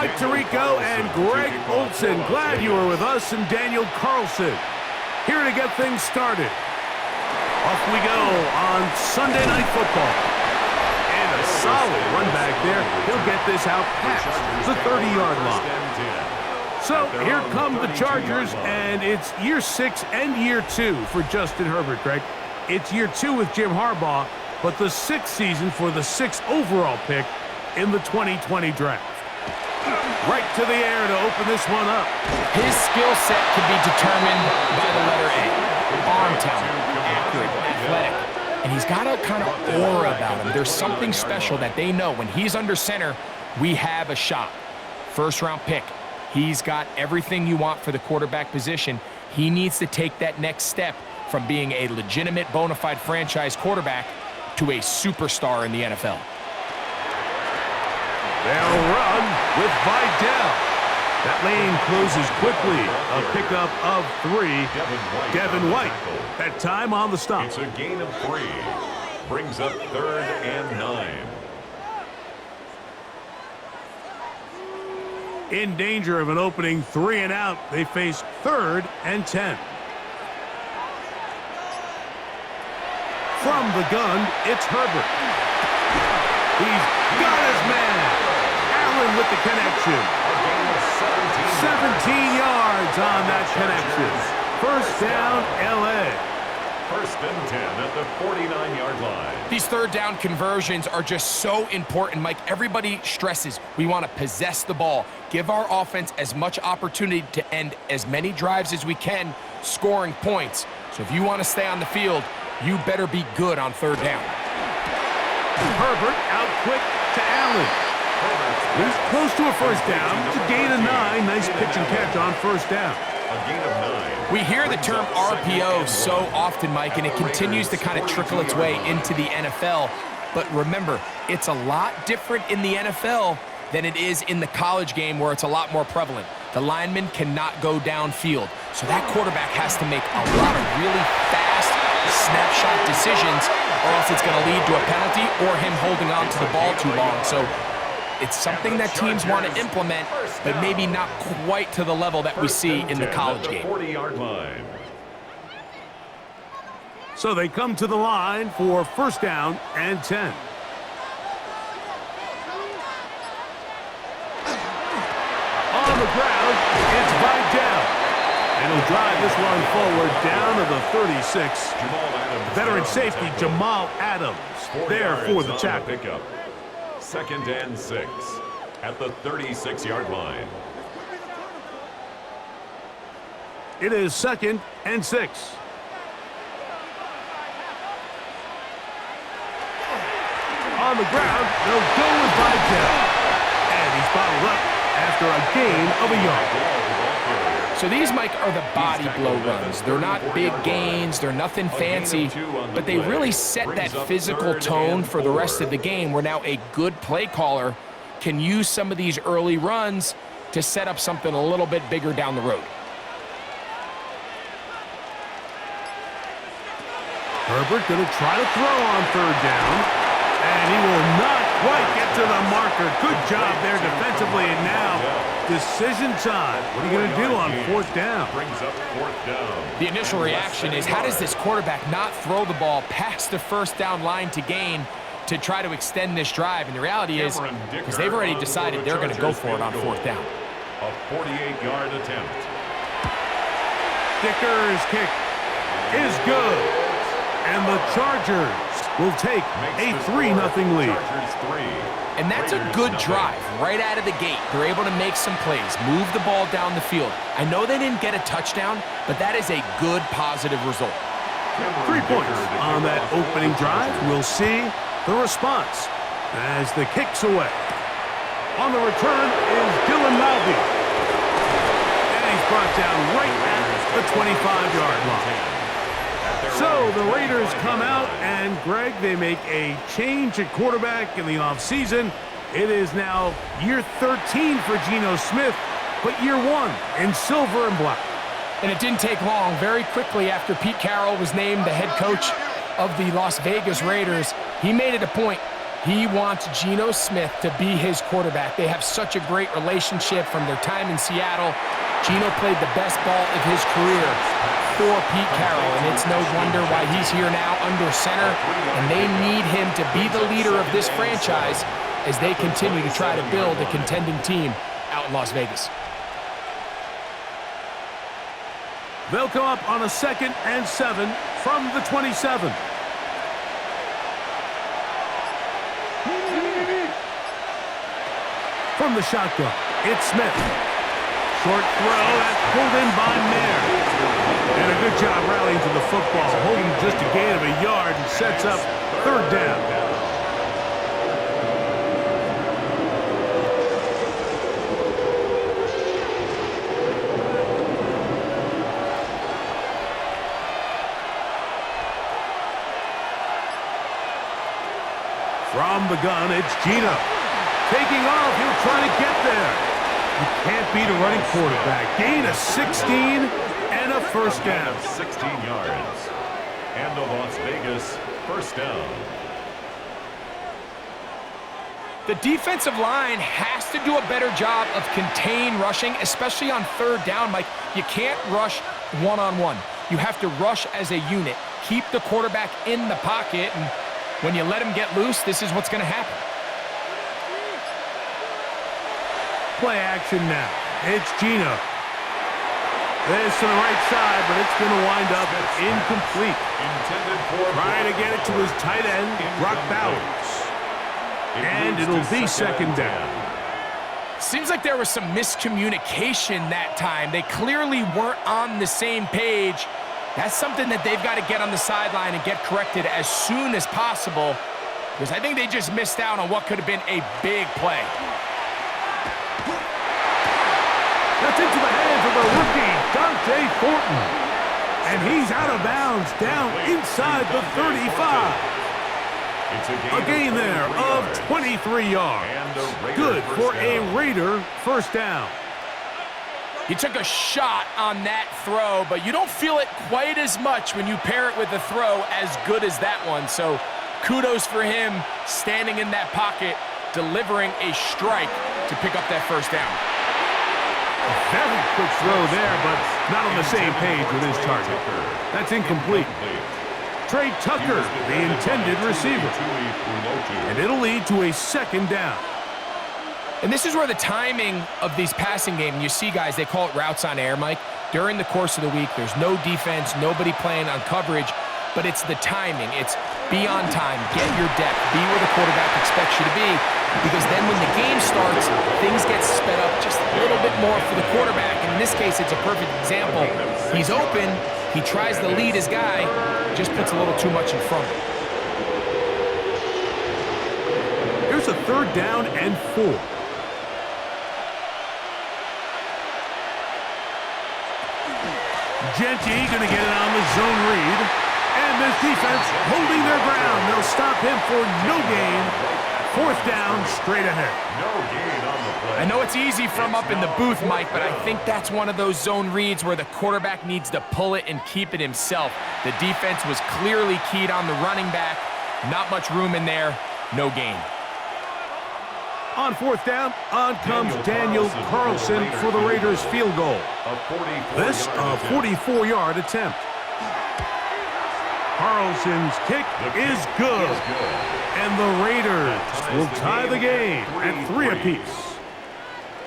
Mike Tirico and Greg Olson. Glad you were with us, and Daniel Carlson here to get things started. Off we go on Sunday Night Football. And a solid run back there. He'll get this out past the 30-yard line. So here come the Chargers, and it's year 6 and year 2 for Justin Herbert, Greg. It's year 2 with Jim Harbaugh, but the 6th season for the 6th overall pick in the 2020 draft. Right to the air to open this one up. His skill set can be determined by the letter A. Arm talent, accurate, athletic. And he's got a kind of aura about him. There's something special that they know. When he's under center, we have a shot. First-round pick. He's got everything you want for the quarterback position. He needs to take that next step from being a legitimate, bona fide franchise quarterback to a superstar in the NFL. They'll run with Vidal. That lane closes quickly. A pickup of 3. Devin White. That time on the stop. It's a gain of 3. Brings up 3rd and 9. In danger of an opening 3 and out. They face 3rd and 10. From the gun, it's Herbert. He's got his man. Allen with the connection. 17 yards on that connection. First down, L.A. 1st and 10 at the 49-yard line. These third down conversions are just so important, Mike. Everybody stresses we want to possess the ball, give our offense as much opportunity to end as many drives as we can, scoring points. So if you want to stay on the field, you better be good on 3rd down. Herbert out quick to Allen. He's close to a first down. It's a gain of 9. Nice pitch and catch on 1st down. A gain of 9. We hear the term RPO so often, Mike, and it continues to kind of trickle its way into the NFL. But remember, it's a lot different in the NFL than it is in the college game, where it's a lot more prevalent. The lineman cannot go downfield, so that quarterback has to make a lot of really fast snapshot decisions, or else it's going to lead to a penalty or him holding on to the ball too long. So it's something that teams want to implement, but maybe not quite to the level that we see in the college game. 40-yard line. So they come to the line for 1st down and 10. On the ground, it's Vidal. And he'll drive this one forward down to the 36. Veteran safety Jamal Adams there for the tackle. Pickup. 2nd and 6 at the 36-yard line. It is 2nd and 6. On the ground, they'll go with Vidal. And he's bottled up after a gain of a yard. So these, Mike, are the body blow runs. They're not big gains, they're nothing fancy, but they really set that physical tone for the rest of the game, where now a good play caller can use some of these early runs to set up something a little bit bigger down the road. Herbert going to try to throw on 3rd down, and he will not quite get to the marker. Good job there defensively, and now decision time. What are you going to do on 4th down? Brings up 4th down. The initial reaction is, how does this quarterback not throw the ball past the 1st down line to gain to try to extend this drive? And the reality is, because they've already decided they're going to go for it on 4th down. A 48-yard attempt. Dicker's kick is good. And the Chargers will take a 3-0 lead. And that's a good drive right out of the gate. They're able to make some plays, move the ball down the field. I know they didn't get a touchdown, but that is a good, positive result. 3 points on that opening drive. We'll see the response as the kick's away. On the return is Dylan Malby. And he's brought down right at the 25-yard line. So the Raiders come out, and Greg, they make a change at quarterback in the offseason. It is now year 13 for Geno Smith, but year 1 in silver and black. And it didn't take long. Very quickly after Pete Carroll was named the head coach of the Las Vegas Raiders, he made it a point He wants Geno Smith to be his quarterback. They have such a great relationship from their time in Seattle. Geno played the best ball of his career for Pete Carroll, and it's no wonder why he's here now under center, and they need him to be the leader of this franchise as they continue to try to build a contending team out in Las Vegas. They'll come up on a 2nd and 7 from the 27. From the shotgun, it's Smith. Short throw, that's pulled in by Mayer. And a good job rallying to the football, holding just a gain of a yard and sets up 3rd down. From the gun, it's Geno. Taking off, he'll try to get there. You can't beat a running quarterback. Gain of 16 and a 1st down. 16 yards. And the Las Vegas 1st down. The defensive line has to do a better job of contain rushing, especially on 3rd down, Mike. You can't rush one-on-one. You have to rush as a unit. Keep the quarterback in the pocket, and when you let him get loose, this is what's going to happen. Play action now. It's Geno. This to the right side, but it's going to wind up incomplete. Trying to get it to his tight end, Brock Bowers. And it'll be 2nd down. Seems like there was some miscommunication that time. They clearly weren't on the same page. That's something that they've got to get on the sideline and get corrected as soon as possible, because I think they just missed out on what could have been a big play. That's into the hands of the rookie, Dante Thornton. And he's out of bounds, down inside the 35. A gain there of 23 yards. Good for a Raider 1st down. He took a shot on that throw, but you don't feel it quite as much when you pair it with a throw as good as that one. So kudos for him standing in that pocket, delivering a strike to pick up that 1st down. A very quick throw there, but not on the same page with his target. That's incomplete. Trey Tucker, the intended receiver. And it'll lead to a 2nd down. And this is where the timing of these passing games, you see guys, they call it routes on air, Mike. During the course of the week, there's no defense, nobody playing on coverage, but it's the timing. It's be on time, get your depth, be where the quarterback expects you to be, because then when the game starts, things get sped up just a little bit more for the quarterback. And in this case, it's a perfect example. He's open, he tries to lead his guy, just puts a little too much in front of him. Here's a 3rd down and 4. Genty going to get it on the zone read. And this defense holding their ground. They'll stop him for no gain. 4th down, straight ahead. No gain on the play. I know it's easy from up in the booth, Mike, but I think that's one of those zone reads where the quarterback needs to pull it and keep it himself. The defense was clearly keyed on the running back. Not much room in there. No gain. On 4th down, on comes Daniel Carlson for the Raiders field goal. This a 44-yard attempt. Carlson's kick is good. And the Raiders will tie the game at 3 apiece.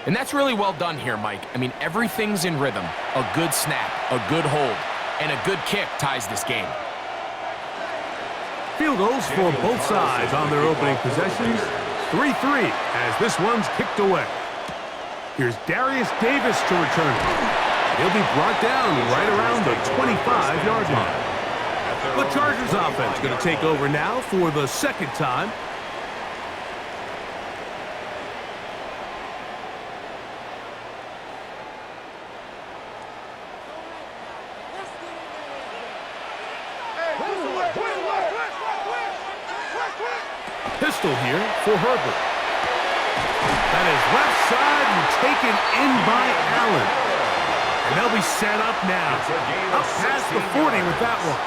And that's really well done here, Mike. I mean, everything's in rhythm. A good snap, a good hold, and a good kick ties this game. Field goals for both sides on their opening possessions. 3-3 as this one's kicked away. Here's Darius Davis to return it. He'll be brought down right around the 25-yard line. The Chargers offense going to take over now for the 2nd time. Pistol here for Herbert. That is left side and taken in by Allen. And they'll be set up now. Up past the 40 with that one.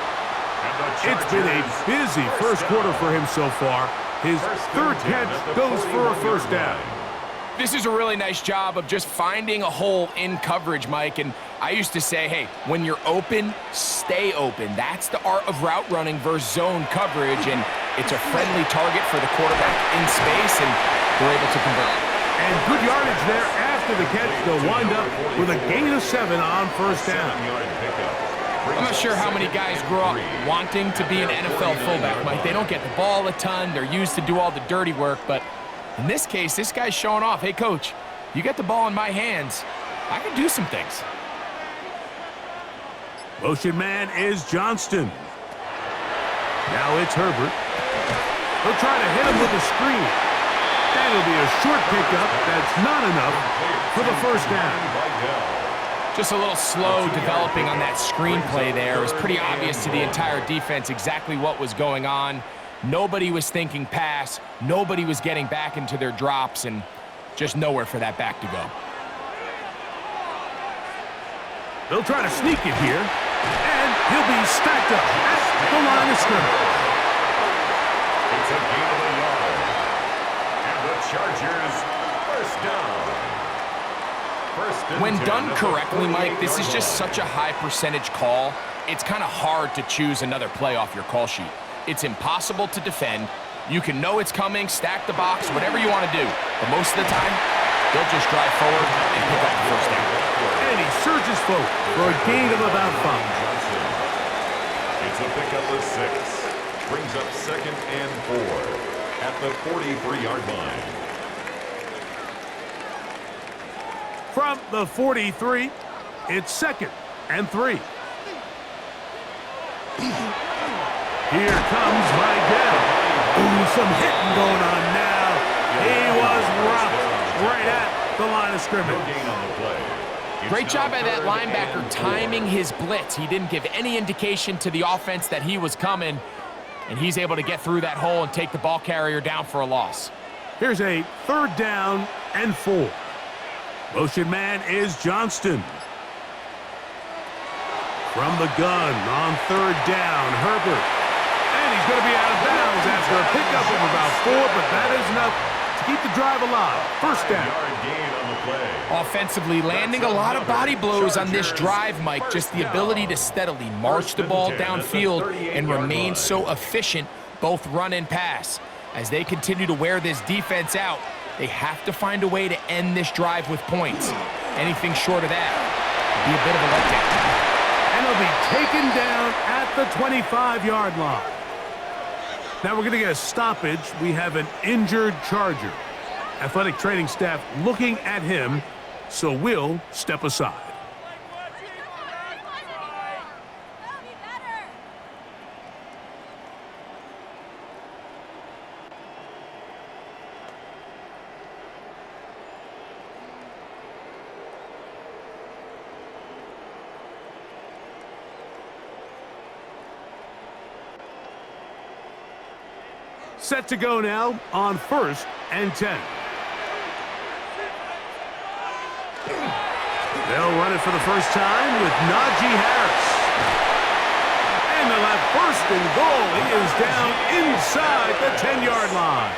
It's been a busy first quarter for him so far. His third catch goes for a first down. This is a really nice job of just finding a hole in coverage, Mike. And I used to say, hey, when you're open, stay open. That's the art of route running versus zone coverage. And it's a friendly target for the quarterback in space, and they're able to convert. And good yardage there after the catch. They'll wind up with a gain of 7 on first down. I'm not sure how many guys grow up wanting to be an NFL fullback, Mike. They don't get the ball a ton. They're used to do all the dirty work, but in this case, this guy's showing off. Hey, coach, you get the ball in my hands. I can do some things. Motion man is Johnston. Now it's Herbert. He'll try to hit him with a screen. That'll be a short pickup. That's not enough for the first down. Just a little slow developing on that screenplay there. It was pretty obvious to the entire defense exactly what was going on. Nobody was thinking pass. Nobody was getting back into their drops, and just nowhere for that back to go. They'll try to sneak it here, and he'll be stacked up at the line of scrimmage. It's a gain of a yard. And the Chargers first down. When done correctly, Mike, this is just such a high percentage call. It's kind of hard to choose another play off your call sheet. It's impossible to defend. You can know it's coming, stack the box, whatever you want to do. But most of the time, they'll just drive forward and pick up the first down. And he surges forward for a gain of about 5. It's a pickup of 6. Brings up 2nd and 4 at the 43-yard line. From the 43, it's 2nd and 3. Here comes Vidal. Ooh, some hitting going on now. He was rocked right at the line of scrimmage. Great job by that linebacker timing his blitz. He didn't give any indication to the offense that he was coming, and he's able to get through that hole and take the ball carrier down for a loss. Here's a 3rd down and 4. Motion man is Johnston. From the gun on 3rd down, Herbert. And he's going to be out of bounds after a pickup of about 4, but that is enough to keep the drive alive. First down. Offensively, landing a lot of body blows on this drive, Mike. Just the ability to steadily march the ball downfield and remain so efficient, both run and pass. As they continue to wear this defense out, they have to find a way to end this drive with points. Anything short of that would be a bit of a letdown. And he'll be taken down at the 25-yard line. Now we're going to get a stoppage. We have an injured Charger. Athletic training staff looking at him, so we'll step aside. Set to go now on 1st and 10. They'll run it for the first time with Najee Harris. And they'll have 1st and goal. He is down inside the 10-yard line.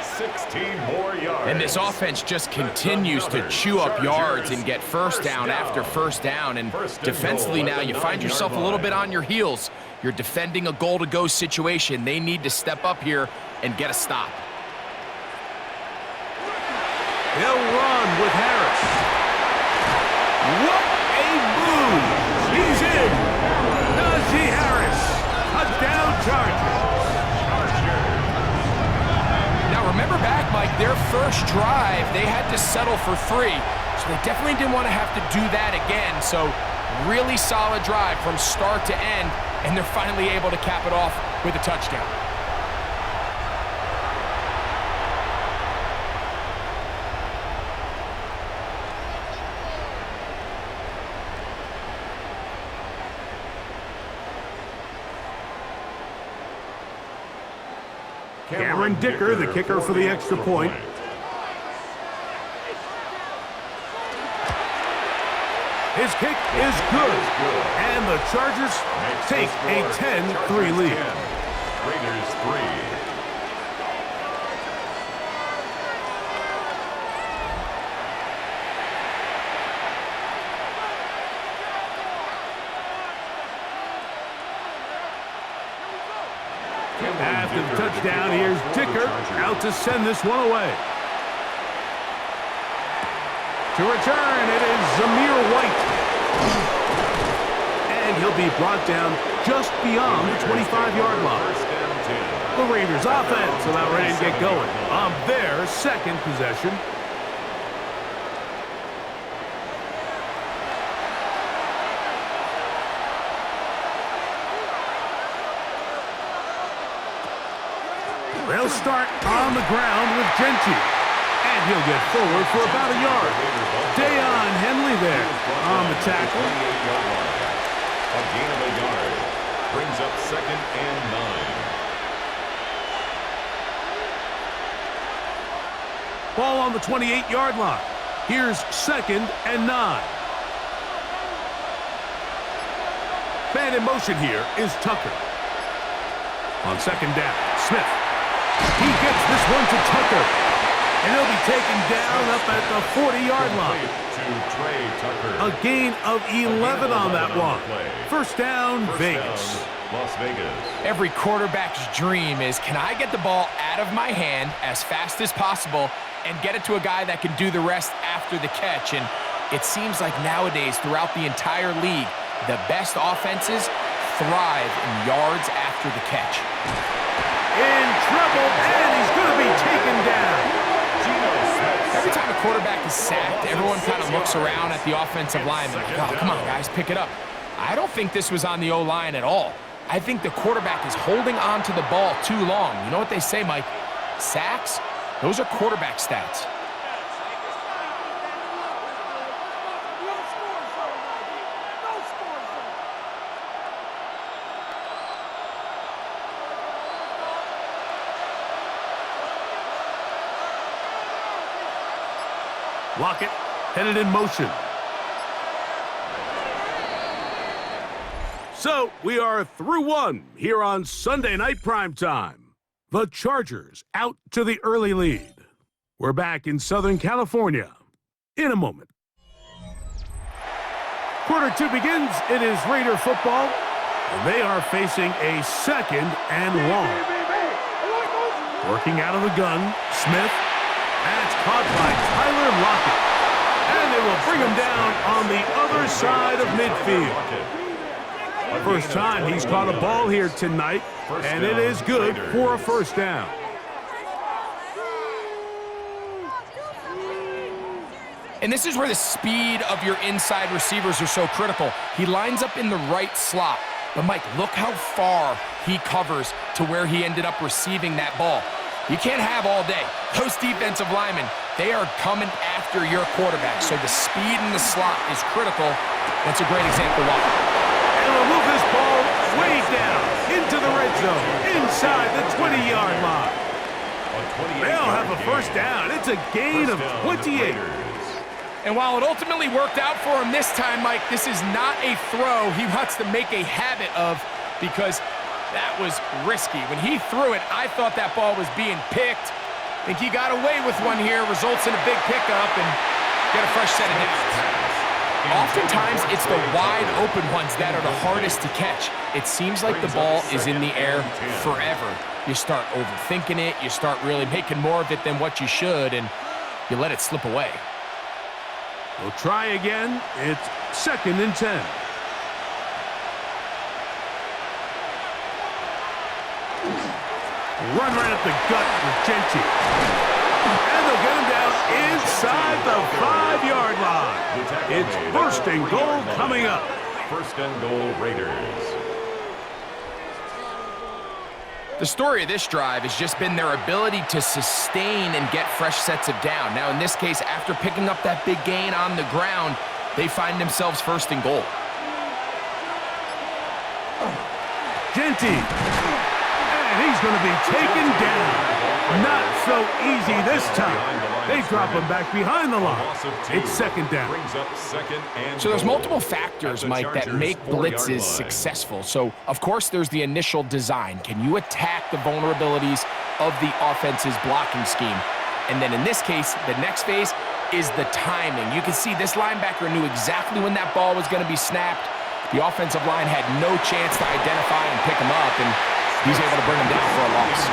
16 more yards. And this offense just continues to chew up yards and get first down after first down. And defensively now, you find yourself a little bit on your heels. You're defending a goal-to-go situation. They need to step up here and get a stop. They'll run with Harris. What a move! He's in! Najee Harris, touchdown Chargers. Now remember back, Mike, their first drive, they had to settle for 3. So they definitely didn't want to have to do that again. So really solid drive from start to end, and they're finally able to cap it off with a touchdown. Cameron Dicker, the kicker for the extra point. His kick is good, and the Chargers take a 10-3 lead. Raiders 3. After the touchdown, here's Dicker out to send this one away. To return, it is Zamir White. And he'll be brought down just beyond the 25-yard line. The Raiders offense about ready to get going on their second possession. They'll start on the ground with Genty. And he'll get forward for about a yard. Deion Henley there on the tackle. A gain of a yard. Brings up 2nd and 9. Ball on the 28-yard line. Here's 2nd and 9. Man in motion here is Tucker. On 2nd down, Smith. He gets this one to Tucker. And he'll be taken down up at the 40-yard line. A gain of 11 on that one. First down, Vegas. Las Vegas. Every quarterback's dream is, can I get the ball out of my hand as fast as possible and get it to a guy that can do the rest after the catch? And it seems like nowadays, throughout the entire league, the best offenses thrive in yards after the catch. In trouble, and he's going to be taken down. Every time a quarterback is sacked, everyone kind of looks around at the offensive line like, oh, come on, guys, pick it up. I don't think this was on the O-line at all. I think the quarterback is holding on to the ball too long. You know what they say, Mike? Sacks, those are quarterback stats. Lockett headed in motion. So we are through one here on Sunday Night Primetime. The Chargers out to the early lead. We're back in Southern California in a moment. Quarter 2 begins. It is Raider football, and they are facing a 2nd and 1. Working out of the gun, Smith. That's caught by Tyler Lockett. And they will bring him down on the other side of midfield. First time he's caught a ball here tonight, and it is good for a first down. And this is where the speed of your inside receivers are so critical. He lines up in the right slot. But, Mike, look how far he covers to where he ended up receiving that ball. You can't have all day. Those defensive linemen, they are coming after your quarterback. So the speed in the slot is critical. That's a great example why. And we'll move this ball way down into the red zone, inside the 20-yard line. They'll have a first down. It's a gain of 28. And while it ultimately worked out for him this time, Mike, this is not a throw he wants to make a habit of, because that was risky. When he threw it, I thought that ball was being picked. I think he got away with one here, results in a big pickup, and get a fresh set of downs. Oftentimes, it's the wide open ones that are the hardest to catch. It seems like the ball is in the air forever. You start overthinking it, you start really making more of it than what you should, and you let it slip away. We'll try again. It's 2nd and 10. Run right up the gut with Genty. And they'll get him down inside the 5-yard line. It's 1st and goal coming up. 1st and goal, Raiders. The story of this drive has just been their ability to sustain and get fresh sets of down. Now, in this case, after picking up that big gain on the ground, they find themselves 1st and goal. Genty. He's going to be taken down. Not so easy this time. They drop him back behind the line. It's 2nd down. So there's multiple factors, Mike, that make blitzes successful. So, of course, there's the initial design. Can you attack the vulnerabilities of the offense's blocking scheme? And then in this case, the next phase is the timing. You can see this linebacker knew exactly when that ball was going to be snapped. The offensive line had no chance to identify and pick him up, and he's able to bring him down for a loss.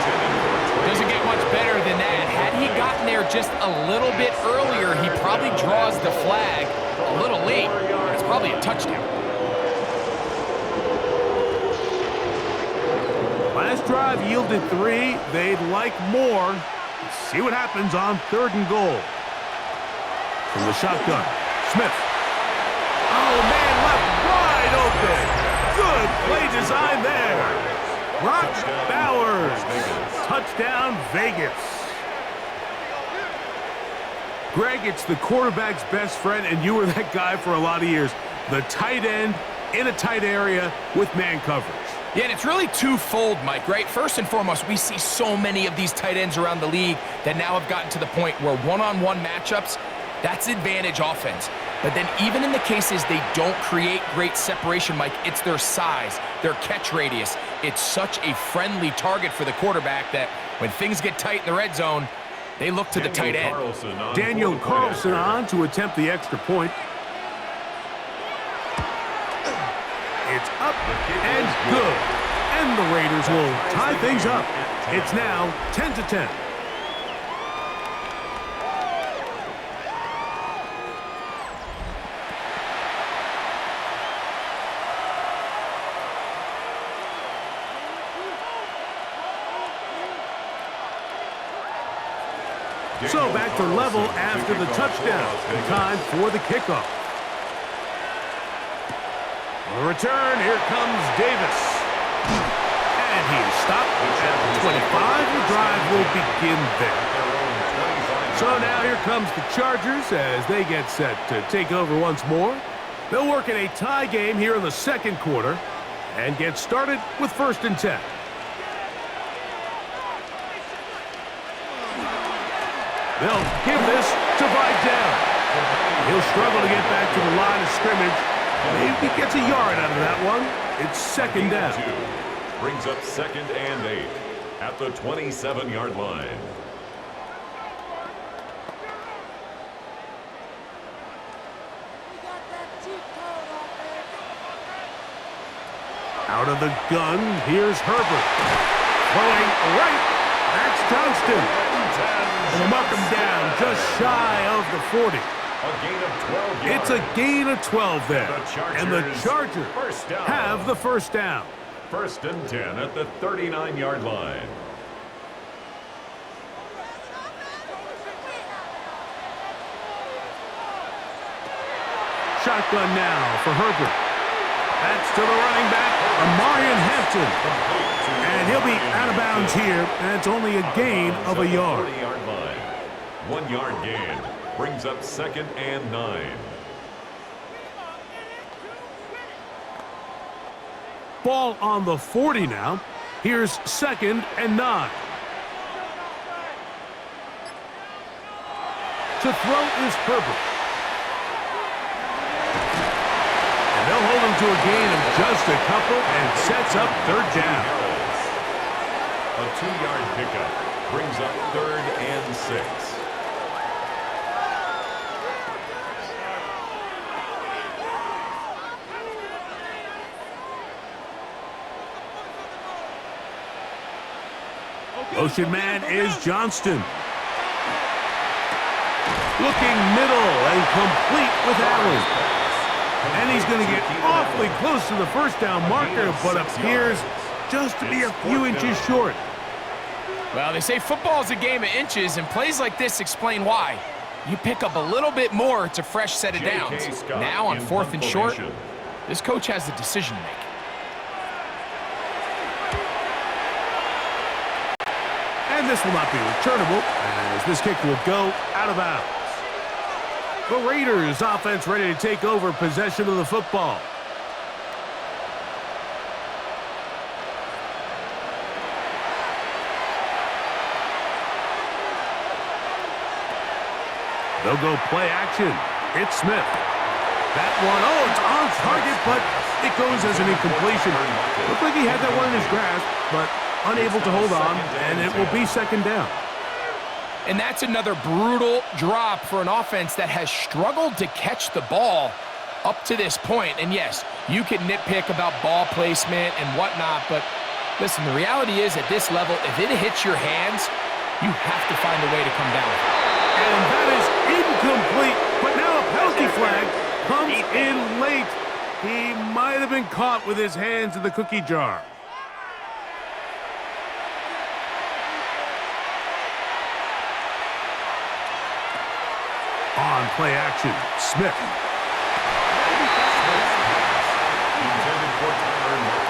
Doesn't get much better than that. Had he gotten there just a little bit earlier, he probably draws the flag a little late. It's probably a touchdown. Last drive yielded 3. They'd like more. Let's see what happens on 3rd and goal. From the shotgun, Smith. Oh, man, left wide open. Good play design there. Brock Bowers. Touchdown, Vegas. Greg, it's the quarterback's best friend, and you were that guy for a lot of years. The tight end in a tight area with man coverage. Yeah, and it's really twofold, Mike, right? First and foremost, we see so many of these tight ends around the league that now have gotten to the point where one-on-one matchups, that's advantage offense. But then even in the cases they don't create great separation, Mike, it's their size, their catch radius. It's such a friendly target for the quarterback that when things get tight in the red zone, they look to the tight end. Daniel Carlson on to attempt the extra point. It's up and good. And the Raiders will tie things up. It's now 10-10. So back to level after the touchdown. Time for the kickoff. On the return, here comes Davis. And he's stopped at the 25. The drive will begin there. So now here comes the Chargers as they get set to take over once more. They'll work in a tie game here in the 2nd quarter and get started with 1st and 10. They'll give this to Vidal. He'll struggle to get back to the line of scrimmage. Maybe gets a yard out of that one. It's 2nd down. Brings up 2nd and 8 at the 27-yard line. Out of the gun, here's Herbert. Throwing right. That's Johnston. And they'll mark him down just shy of the 40. A gain of 12 yards. It's a gain of 12 there. And the Chargers have the 1st down. 1st and 10 at the 39-yard line. Shotgun now for Herbert. That's to the running back, Amarian Hampton. And he'll be out of bounds here, and it's only a gain of a yard. 40-yard line. 1 yard gain. Brings up 2nd and 9. Ball on the 40 now. Here's 2nd and 9. To throw is Herbert. And they'll hold him to a gain of just a couple and sets up 3rd down. A 2-yard pickup brings up 3rd and 6. Motion man is Johnston. Looking middle and complete with Allen. And he's going to get awfully close to the 1st down marker, but appears just to be a few inches short. Well, they say football is a game of inches, and plays like this explain why. You pick up a little bit more, it's a fresh set of downs. Now on 4th and short, this coach has a decision to make. And this will not be returnable, as this kick will go out of bounds. The Raiders offense ready to take over possession of the football. They'll go play action. It's Smith. That one, oh, it's on target, but it goes as an incompletion. Looked like he had that one in his grasp, but unable to hold on, and it will be 2nd down. And that's another brutal drop for an offense that has struggled to catch the ball up to this point. And yes, you can nitpick about ball placement and whatnot, but Listen, the reality is at this level, if it hits your hands, you have to find a way to come down. And that is incomplete, but now a penalty flag comes in late. He might have been caught with his hands in the cookie jar. On play action, Smith.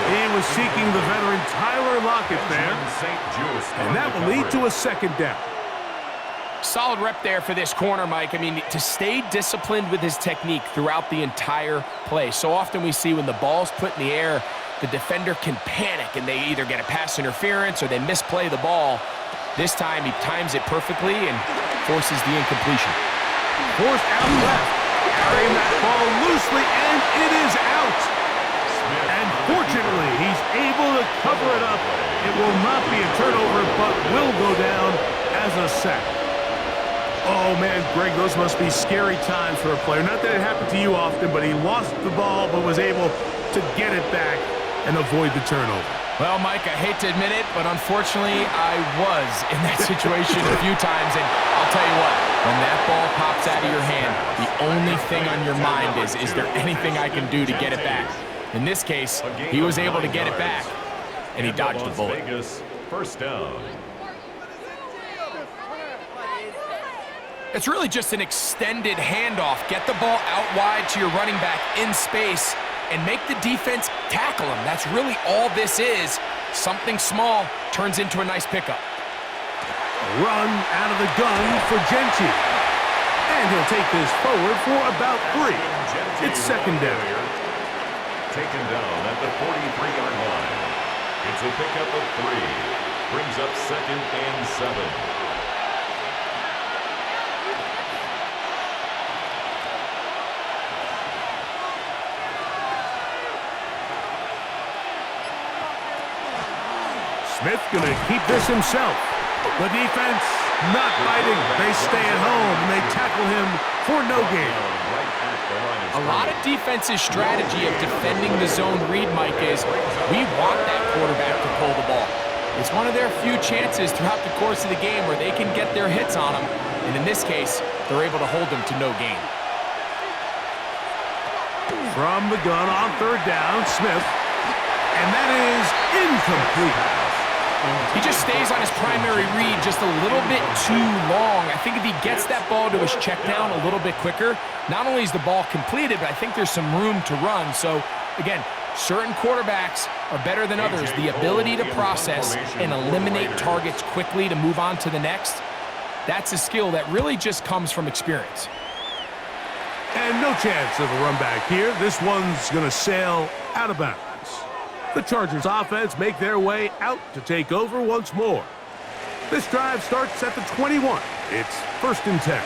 He was seeking the veteran Tyler Lockett there. And that will lead to a second down. Solid rep there for this corner, Mike. I mean, to stay disciplined with his technique throughout the entire play. So often we see when the ball's put in the air, the defender can panic and they either get a pass interference or they misplay the ball. This time he times it perfectly and forces the incompletion. Forced out left, carrying that ball loosely, and it is out. And fortunately, he's able to cover it up. It will not be a turnover, but will go down as a sack. Oh, man, Greg, those must be scary times for a player. Not that it happened to you often, but he lost the ball but was able to get it back and avoid the turnover. Well, Mike, I hate to admit it, but unfortunately, I was in that situation a few times, and I'll tell you what, when that ball pops out of your hand, the only thing on your mind is there anything I can do to get it back? In this case, he was able to get it back, and he dodged the bullet. First down. It's really just an extended handoff. Get the ball out wide to your running back in space and make the defense tackle him. That's really all this is. Something small turns into a nice pickup. Run out of the gun for Gentry. And he'll take this forward for about 3. It's second down. Taken down at the 43-yard line. It's a pickup of 3. Brings up second and 7. Smith going to keep this himself. The defense not biting. They stay at home, and they tackle him for no gain. A lot of defense's strategy of defending the zone read, Mike, is we want that quarterback to pull the ball. It's one of their few chances throughout the course of the game where they can get their hits on him, and in this case, they're able to hold him to no gain. From the gun on third down, Smith, and that is incomplete. He just stays on his primary read just a little bit too long. I think if he gets that ball to his check down a little bit quicker, not only is the ball completed, but I think there's some room to run. So, again, certain quarterbacks are better than others. The ability to process and eliminate targets quickly to move on to the next, that's a skill that really just comes from experience. And no chance of a run back here. This one's going to sail out of bounds. The Chargers offense make their way out to take over once more. This drive starts at the 21. It's first and 10.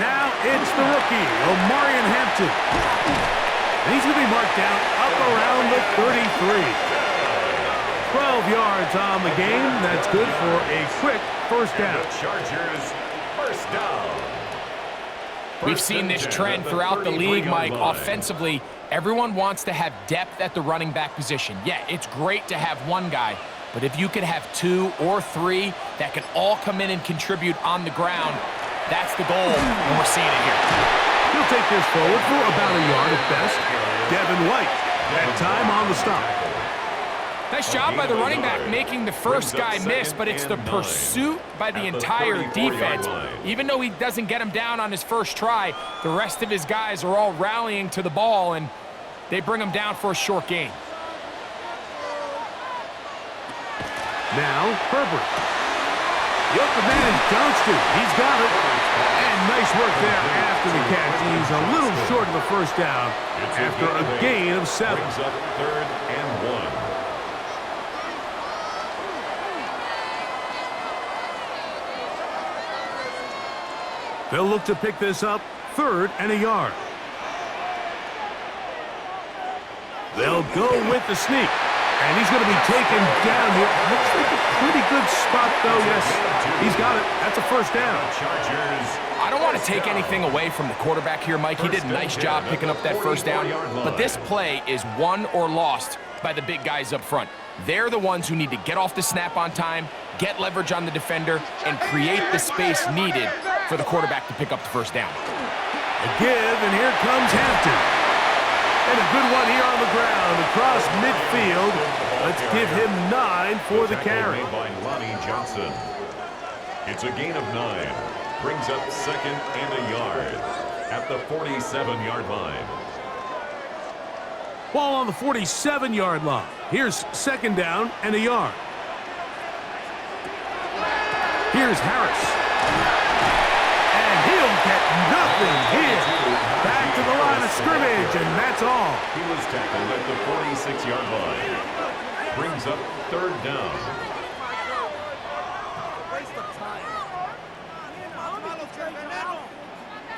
Now it's the rookie, Omarion Hampton. And he's going to be marked down up around the 33. 12 yards on the game. That's good for a quick first down. Chargers first down. We've seen this trend throughout the league, Mike. Offensively, everyone wants to have depth at the running back position. Yeah, it's great to have one guy, but if you could have 2 or 3 that can all come in and contribute on the ground, that's the goal, and we're seeing it here. He'll take this forward for about a yard at best. Devin White, that time on the stop. Nice job by the running back making the first guy miss, but it's the pursuit by the entire defense. Even though he doesn't get him down on his first try, the rest of his guys are all rallying to the ball, and they bring him down for a short gain. Now, Herbert. The open man is Johnston. He's got it. And nice work there after the catch. He's a little short of the first down after a gain of 7. Brings up third and 1. They'll look to pick this up, 3rd and a yard. They'll go with the sneak. And he's going to be taken down here. Looks like a pretty good spot, though. Yes, he's got it. That's a first down. I don't want to take anything away from the quarterback here, Mike. He did a nice job picking up that first down. But this play is won or lost by the big guys up front. They're the ones who need to get off the snap on time, get leverage on the defender, and create the space needed for the quarterback to pick up the first down. A give, and here comes Hampton. And a good one here on the ground across midfield. Let's give him 9 for the carry. By Lonnie Johnson. It's a gain of 9. Brings up second and a yard at the 47-yard line. Ball on the 47-yard line. Here's second down and a yard. Here's Harris. And he'll get nothing here. Back to the line of scrimmage, and that's all. He was tackled at the 46-yard line. Brings up third down.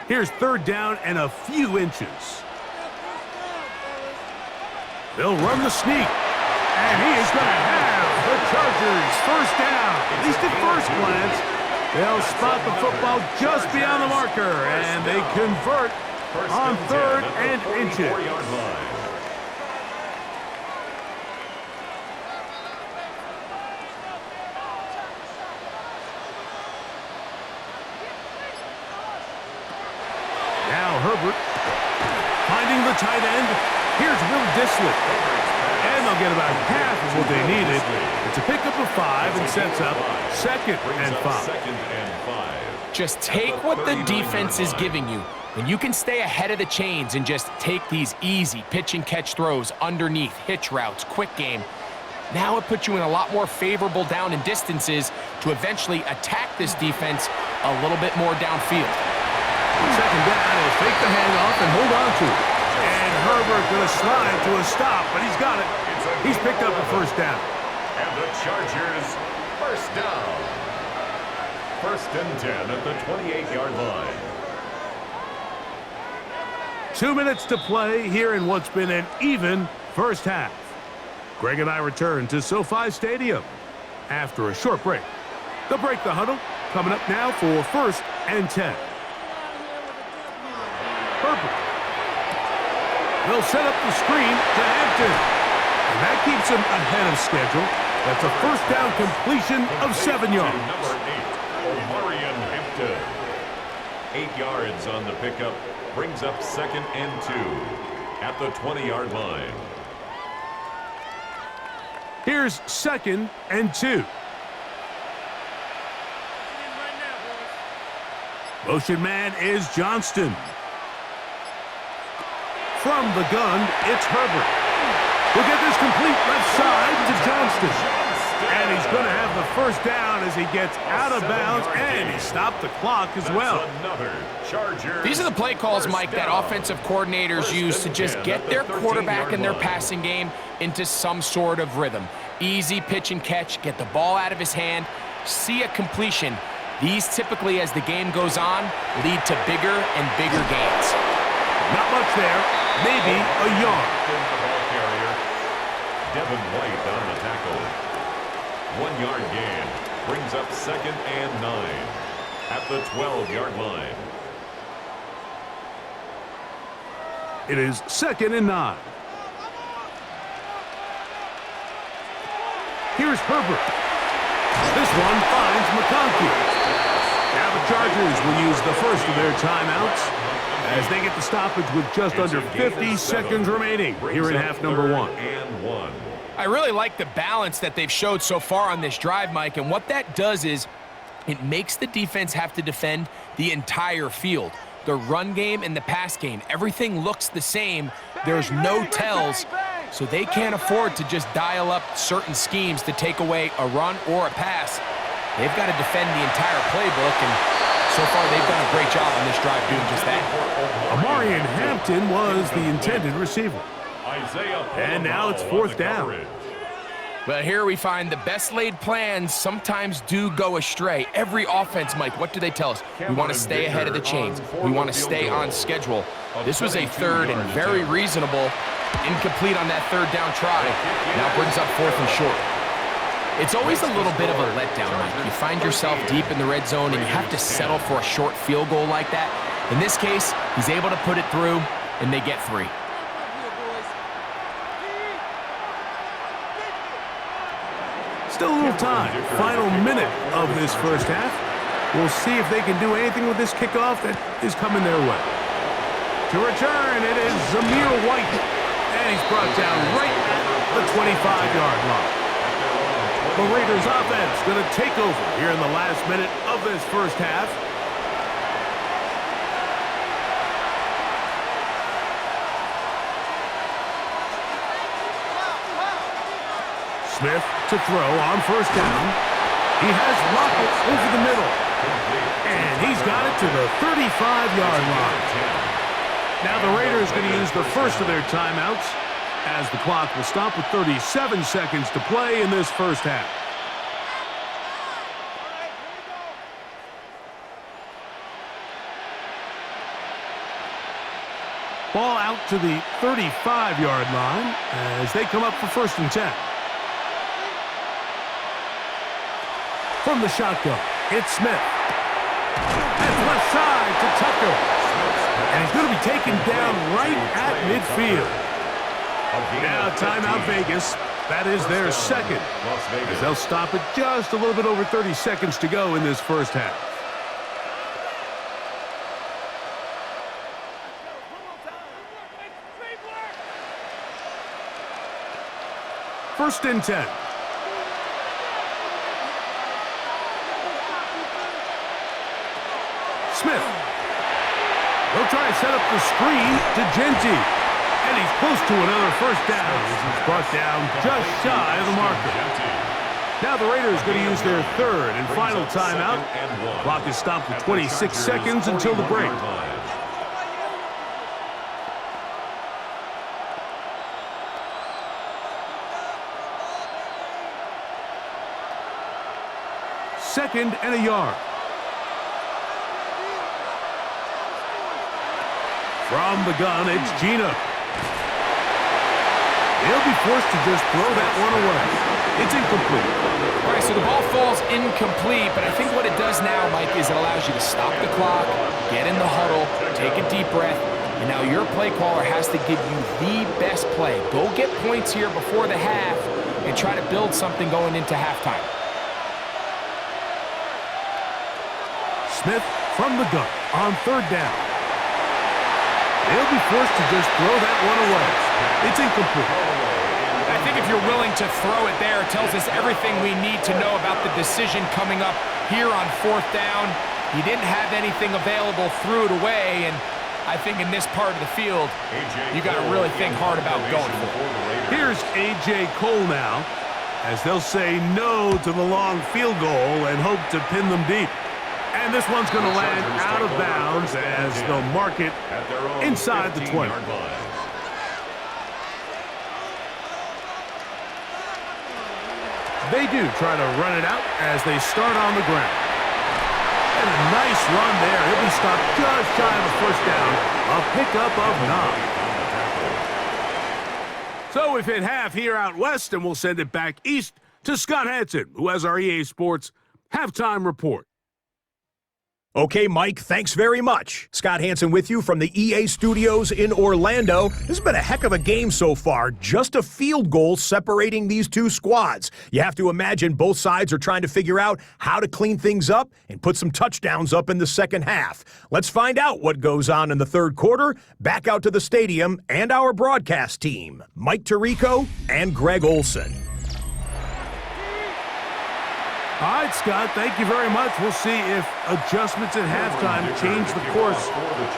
Here's third down and a few inches. They'll run the sneak. And he is going to have the Chargers first down. At least at first glance, they'll spot the football just beyond the marker, and they convert on third and inches. Now Herbert finding the tight end. Here's Will Dissly. And they'll get about half of what they needed. It's a pickup of 5 and sets up second and 5. Just take what the defense is giving you. When you can stay ahead of the chains and just take these easy pitch and catch throws underneath, hitch routes, quick game, now it puts you in a lot more favorable down and distances to eventually attack this defense a little bit more downfield. Second down, he'll fake the handoff and hold on to it. And Herbert going to slide to a stop, but he's got it. He's picked up a first down. And the Chargers first down. First and 10 at the 28-yard line. 2 minutes to play here in what's been an even first half. Greg and I return to SoFi Stadium after a short break. They'll break the huddle. Coming up now for first and 10. Herbert. They'll set up the screen to Hampton. And that keeps him ahead of schedule. That's a first down completion of 7 yards. Number 8, Omarion Hampton. 8 yards on the pickup. Brings up second and 2 at the 20-yard line. Here's second and 2. Motion man is Johnston. From the gun, it's Herbert. We'll get this complete left side to Johnston. And he's going to have the first down as he gets out of bounds, and he stopped the clock as well. These are the play calls, Mike, that offensive coordinators use to just get their quarterback and their passing game into some sort of rhythm. Easy pitch and catch, get the ball out of his hand, see a completion. These typically, as the game goes on, lead to bigger and bigger gains. Not much there, maybe a yard. Devin White on the tackle. 1 yard gain. Brings up second and 9 at the 12-yard line. It is second and 9. Here's Herbert. This one finds McConkey. Now the Chargers will use the first of their timeouts as they get the stoppage with just under 50 seconds remaining here in half number 1. I really like the balance that they've showed so far on this drive, Mike, and what that does is it makes the defense have to defend the entire field. The run game and the pass game, everything looks the same. There's no tells, so they can't afford to just dial up certain schemes to take away a run or a pass. They've got to defend the entire playbook, and so far they've done a great job on this drive doing just that. Omarion Hampton was the intended receiver. And now it's fourth down. Well, here we find the best laid plans sometimes do go astray. Every offense, Mike, what do they tell us? We want to stay ahead of the chains. We want to stay on schedule. This was a third and very reasonable. Incomplete on that third down try. Now brings up fourth and short. It's always a little bit of a letdown, Mike. You find yourself deep in the red zone and you have to settle for a short field goal like that. In this case, he's able to put it through, and they get 3. Still a little time. Final minute of this first half. We'll see if they can do anything with this kickoff that is coming their way. To return, it is Zamir White. And he's brought down right at the 25-yard line. The Raiders offense going to take over here in the last minute of this first half. Smith to throw on first down. He has Lockett over the middle. And he's got it to the 35-yard line. Now the Raiders going to use the first of their timeouts, as the clock will stop with 37 seconds to play in this first half. Ball out to the 35-yard line as they come up for 1st and 10. From the shotgun, it's Smith. That's left side to Tucker. And he's going to be taken down right at midfield. Now timeout Vegas. That is their second. As they'll stop it just a little bit over 30 seconds to go in this first half. First and 10. Smith. They'll try to set up the screen to Genty. And he's close to another first down. He's brought down just shy of the marker. Now the Raiders going to use their third and final timeout. The clock is stopped with 26 seconds until the break. Second and a yard. From the gun, it's Gina. He'll be forced to just throw that one away. It's incomplete. All right, so the ball falls incomplete, but I think what it does now, Mike, is it allows you to stop the clock, get in the huddle, take a deep breath, and now your play caller has to give you the best play. Go get points here before the half and try to build something going into halftime. Smith from the gun on third down. They'll be forced to just throw that one away. It's incomplete. I think if you're willing to throw it there, it tells us everything we need to know about the decision coming up here on 4th down. He didn't have anything available, threw it away, and I think in this part of the field, you got to really think hard about going for it. Here's A.J. Cole now, as they'll say no to the long field goal and hope to pin them deep. And this one's going to land out of bounds as they'll mark it inside the 20. They do try to run it out as they start on the ground. And a nice run there. He'll be stopped just shy of a first down. A pickup of 9. So we've hit half here out west, and we'll send it back east to Scott Hanson, who has our EA Sports halftime report. Okay, Mike, thanks very much. Scott Hanson with you from the EA Studios in Orlando. This has been a heck of a game so far. Just a field goal separating these two squads. You have to imagine both sides are trying to figure out how to clean things up and put some touchdowns up in the second half. Let's find out what goes on in the third quarter. Back out to the stadium and our broadcast team, Mike Tirico and Greg Olson. All right, Scott, thank you very much. We'll see if adjustments at halftime change the course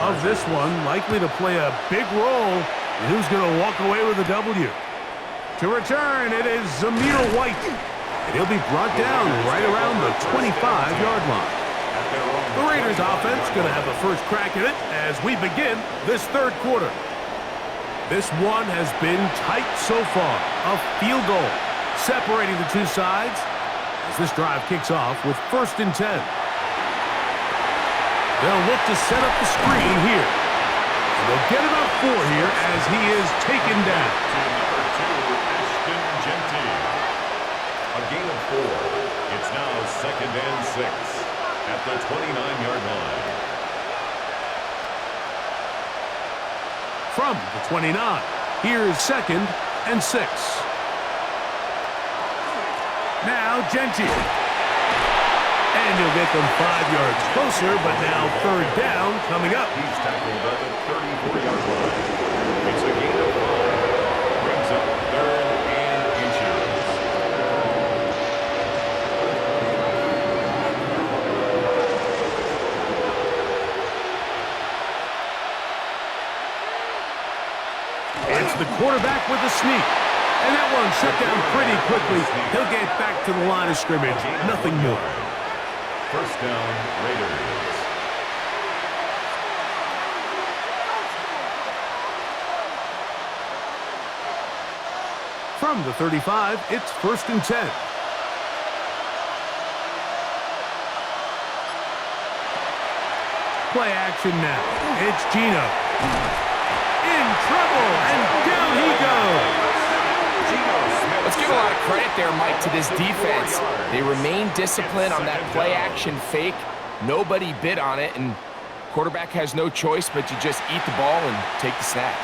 of this one. Likely to play a big role in who's going to walk away with a W. To return, it is Zamir White. And he'll be brought down right around the 25-yard line. The Raiders offense going to have the first crack at it as we begin this third quarter. This one has been tight so far. A field goal separating the two sides. As this drive kicks off with 1st and 10. They'll look to set up the screen here. And they'll get about 4 here as he is taken down. A gain of 4. It's now 2nd and 6 at the 29-yard line. From the 29, here's 2nd and 6. Now Genty. And he'll get them 5 yards closer, but now 3rd down coming up. He's tackled at the 34-yard line. It's a gain of 5. Brings up 3rd and inches. It's the quarterback with the sneak. And that one shut down pretty quickly. He'll get back to the line of scrimmage. Nothing more. 1st down, Raiders. From the 35, it's 1st and 10. Play action now. It's Gino. In trouble, and down he goes. Let's give a lot of credit there, Mike, to this defense. They remain disciplined on that play-action fake. Nobody bid on it, and quarterback has no choice but to just eat the ball and take the snap.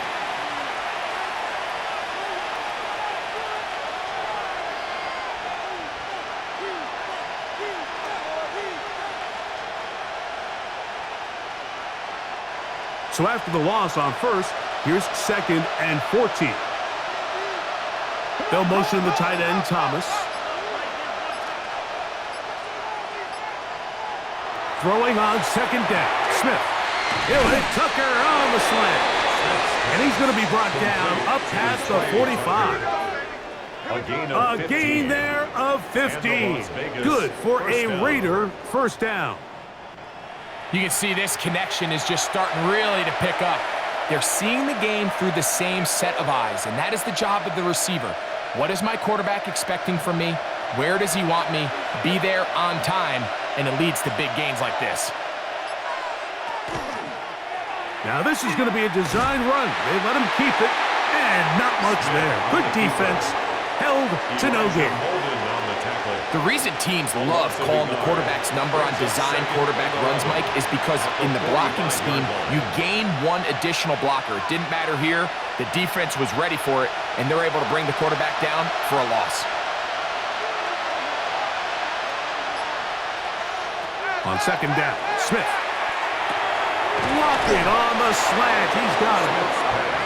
So after the loss on 1st, here's 2nd and 14. They'll motion the tight end, Thomas. Throwing on 2nd down, Smith. He'll hit Tucker on the slant. And he's going to be brought down up past the 45. A gain there of 15. Good for a Raider 1st down. You can see this connection is just starting really to pick up. They're seeing the game through the same set of eyes, and that is the job of the receiver. What is my quarterback expecting from me? Where does he want me? Be there on time, and it leads to big gains like this. Now this is going to be a design run. They let him keep it, and not much there. Good defense, held to no gain. The reason teams love calling the quarterback's number on design quarterback runs, Mike, is because in the blocking scheme, you gain one additional blocker. It didn't matter here. The defense was ready for it, and they're able to bring the quarterback down for a loss. On 2nd down, Smith. Lock it on the slant. He's got it.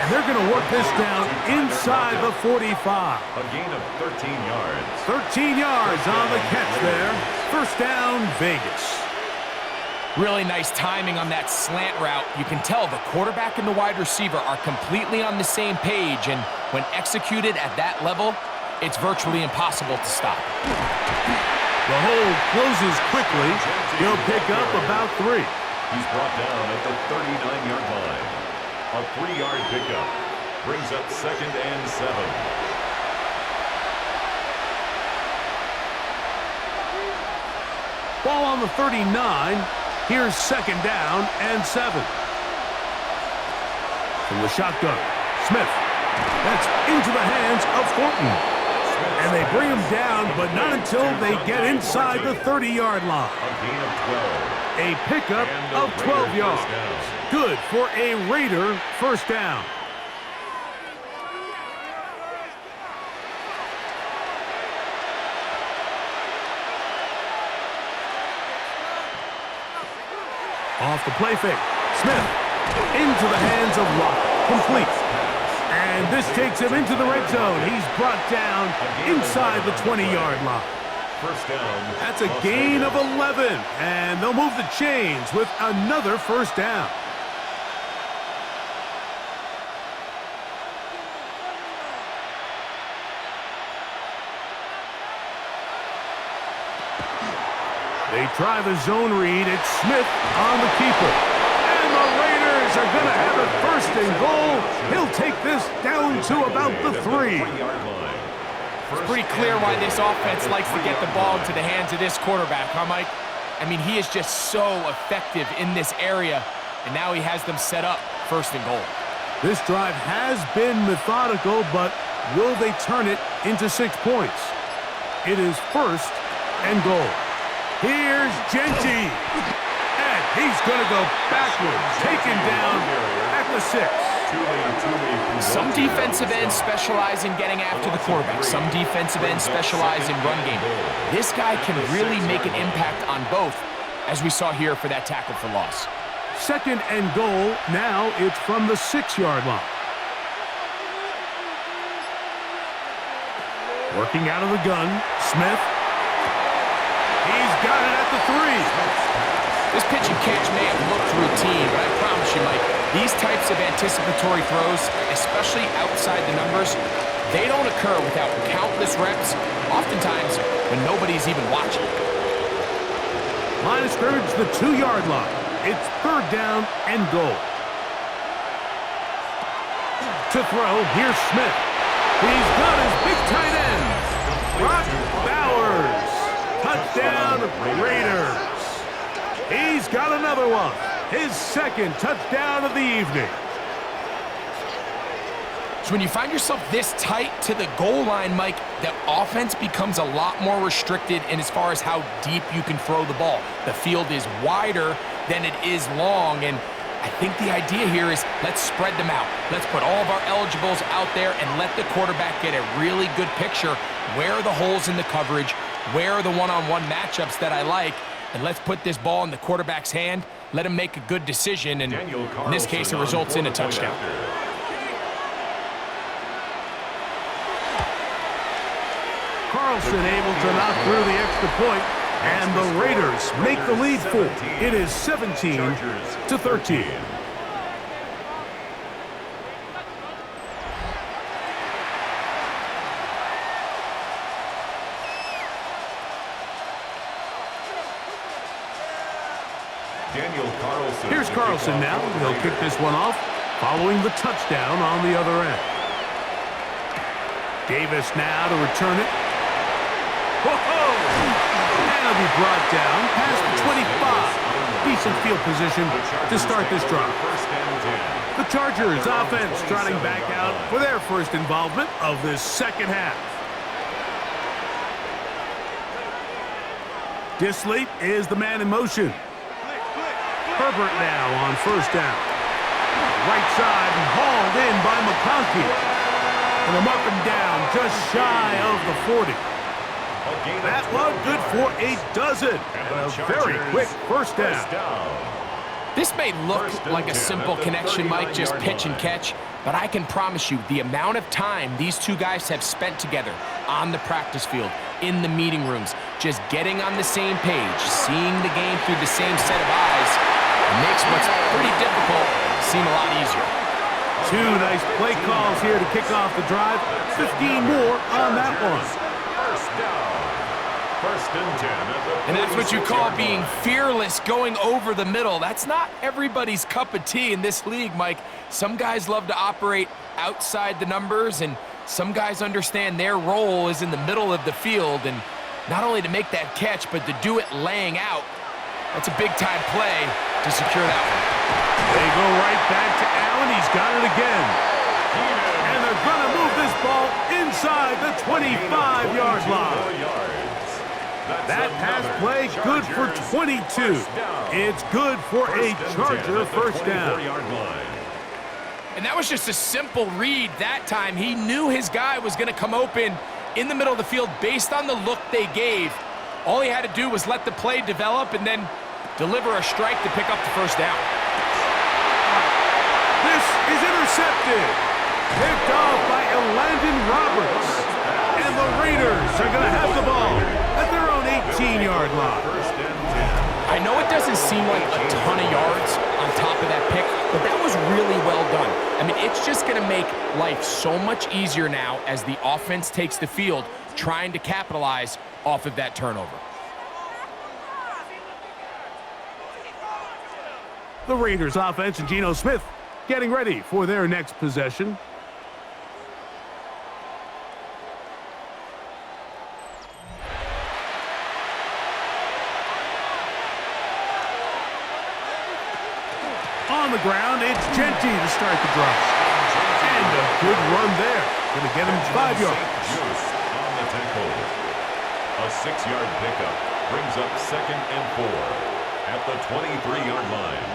And they're going to work this down inside the 45. A gain of 13 yards. 13 yards on the catch there. 1st down, Vegas. Really nice timing on that slant route. You can tell the quarterback and the wide receiver are completely on the same page, and when executed at that level, it's virtually impossible to stop. The hold closes quickly. He'll pick up about 3. He's brought down at the 39-yard line. A 3-yard pickup brings up 2nd and 7. Ball on the 39. Here's 2nd down and 7. From the shotgun, Smith. That's into the hands of Thornton. And they bring him down, but not until they get inside the 30-yard line. A gain of 12. A pickup of 12 yards. Good for a Raider 1st down. Off the play fake. Smith into the hands of Locke. Complete. And this takes him into the red zone. He's brought down inside the 20-yard line. 1st down. That's a gain of 11. And they'll move the chains with another 1st down. They try the zone read. It's Smith on the keeper. And the Raiders are going to have it 1st and goal. He'll take this down to about the 3. It's pretty clear why this offense likes to get the ball into the hands of this quarterback, huh, Mike? I mean, he is just so effective in this area, and now he has them set up 1st and goal. This drive has been methodical, but will they turn it into 6 points? It is 1st and goal. Here's Genty. And he's going to go backwards, taken down at the 6. Some defensive ends specialize in getting after the quarterback. Some defensive ends specialize in run game. This guy can really make an impact on both, as we saw here for that tackle for loss. 2nd and goal. Now it's from the 6-yard line. Working out of the gun, Smith. He's got it at the 3. This pitch and catch may have looked routine, but I promise you, Mike, these types of anticipatory throws, especially outside the numbers, they don't occur without countless reps, oftentimes when nobody's even watching. Line of scrimmage, the 2-yard line. It's 3rd down and goal. To throw, here's Smith. He's got his big tight end, Brock Bowers. Touchdown, Raiders. He's got another one. His 2nd touchdown of the evening. So when you find yourself this tight to the goal line, Mike, the offense becomes a lot more restricted in as far as how deep you can throw the ball. The field is wider than it is long, and I think the idea here is let's spread them out. Let's put all of our eligibles out there and let the quarterback get a really good picture. Where are the holes in the coverage? Where are the one-on-one matchups that I like? And let's put this ball in the quarterback's hand, let him make a good decision, and in this case, it results in a touchdown. Carlson able to knock through the extra point, and the Raiders make the lead 4. It is 17-13. Here's Carlson now. He'll kick this one off, following the touchdown on the other end. Davis now to return it. Whoa! And it'll be brought down past the 25. Decent field position to start this drive. The Chargers offense trotting back out for their first involvement of this 2nd half. Disley is the man in motion. Herbert now on 1st down. Right side and hauled in by McConkey. And I'm up and down just shy of the 40. That one good for a dozen. And a very quick 1st down. This may look like a simple connection, Mike, just pitch and catch, but I can promise you the amount of time these two guys have spent together on the practice field, in the meeting rooms, just getting on the same page, seeing the game through the same set of eyes, makes what's pretty difficult seem a lot easier. 2 nice play calls here to kick off the drive. 15 more on that one. 1st and 10. And that's what you call being fearless, going over the middle. That's not everybody's cup of tea in this league, Mike. Some guys love to operate outside the numbers, and some guys understand their role is in the middle of the field, and not only to make that catch, but to do it laying out. That's a big-time play to secure that one. They go right back to Allen. He's got it again. And they're going to move this ball inside the 25-yard line. That pass play good for 22. It's good for a Charger 1st down. And that was just a simple read that time. He knew his guy was going to come open in the middle of the field based on the look they gave. All he had to do was let the play develop and then deliver a strike to pick up the 1st down. This is intercepted. Picked off by Elandon Roberts. And the Raiders are going to have the ball at their own 18-yard line. I know it doesn't seem like a ton of yards on top of that pick, but that was really well done. I mean, it's just going to make life so much easier now as the offense takes the field, trying to capitalize off of that turnover. The Raiders offense and Geno Smith getting ready for their next possession. On the ground, it's Genty to start the drive. And a good run there. Going to get him 5 yards. A 6-yard pickup brings up 2nd and 4 at the 23-yard line.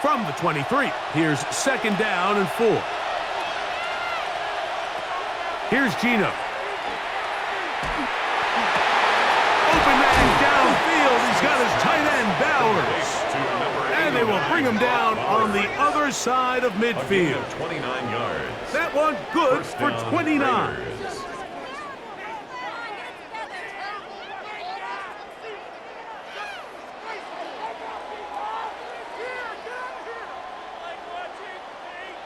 From the 23, here's 2nd down and 4. Here's Gino. Open man downfield. He's got his tight end, Bowers. And they will bring him down on the other side of midfield. 29 yards. That one good for 29.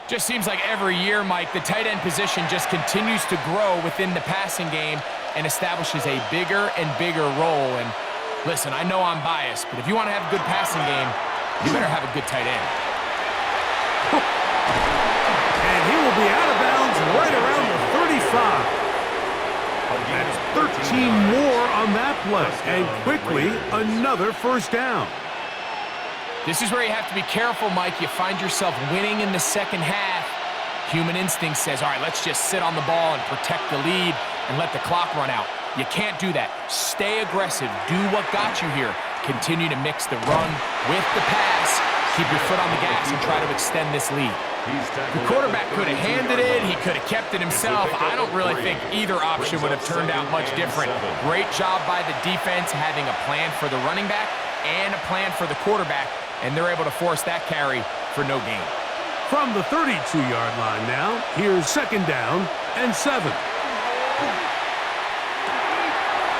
Just seems like every year, Mike, the tight end position just continues to grow within the passing game and establishes a bigger and bigger role. And listen, I know I'm biased, but if you want to have a good passing game, you better have a good tight end. And he will be out of bounds right around the 35. That's 13 more on that play. And quickly, another first down. This is where you have to be careful, Mike. You find yourself winning in the second half. Human instinct says, all right, let's just sit on the ball and protect the lead and let the clock run out. You can't do that. Stay aggressive. Do what got you here. Continue to mix the run with the pass. Keep your foot on the gas and try to extend this lead. The quarterback could have handed it. He could have kept it himself. I don't really think either option would have turned out much different. Great job by the defense having a plan for the running back and a plan for the quarterback, and they're able to force that carry for no gain. From the 32-yard line now, here's 2nd down and 7.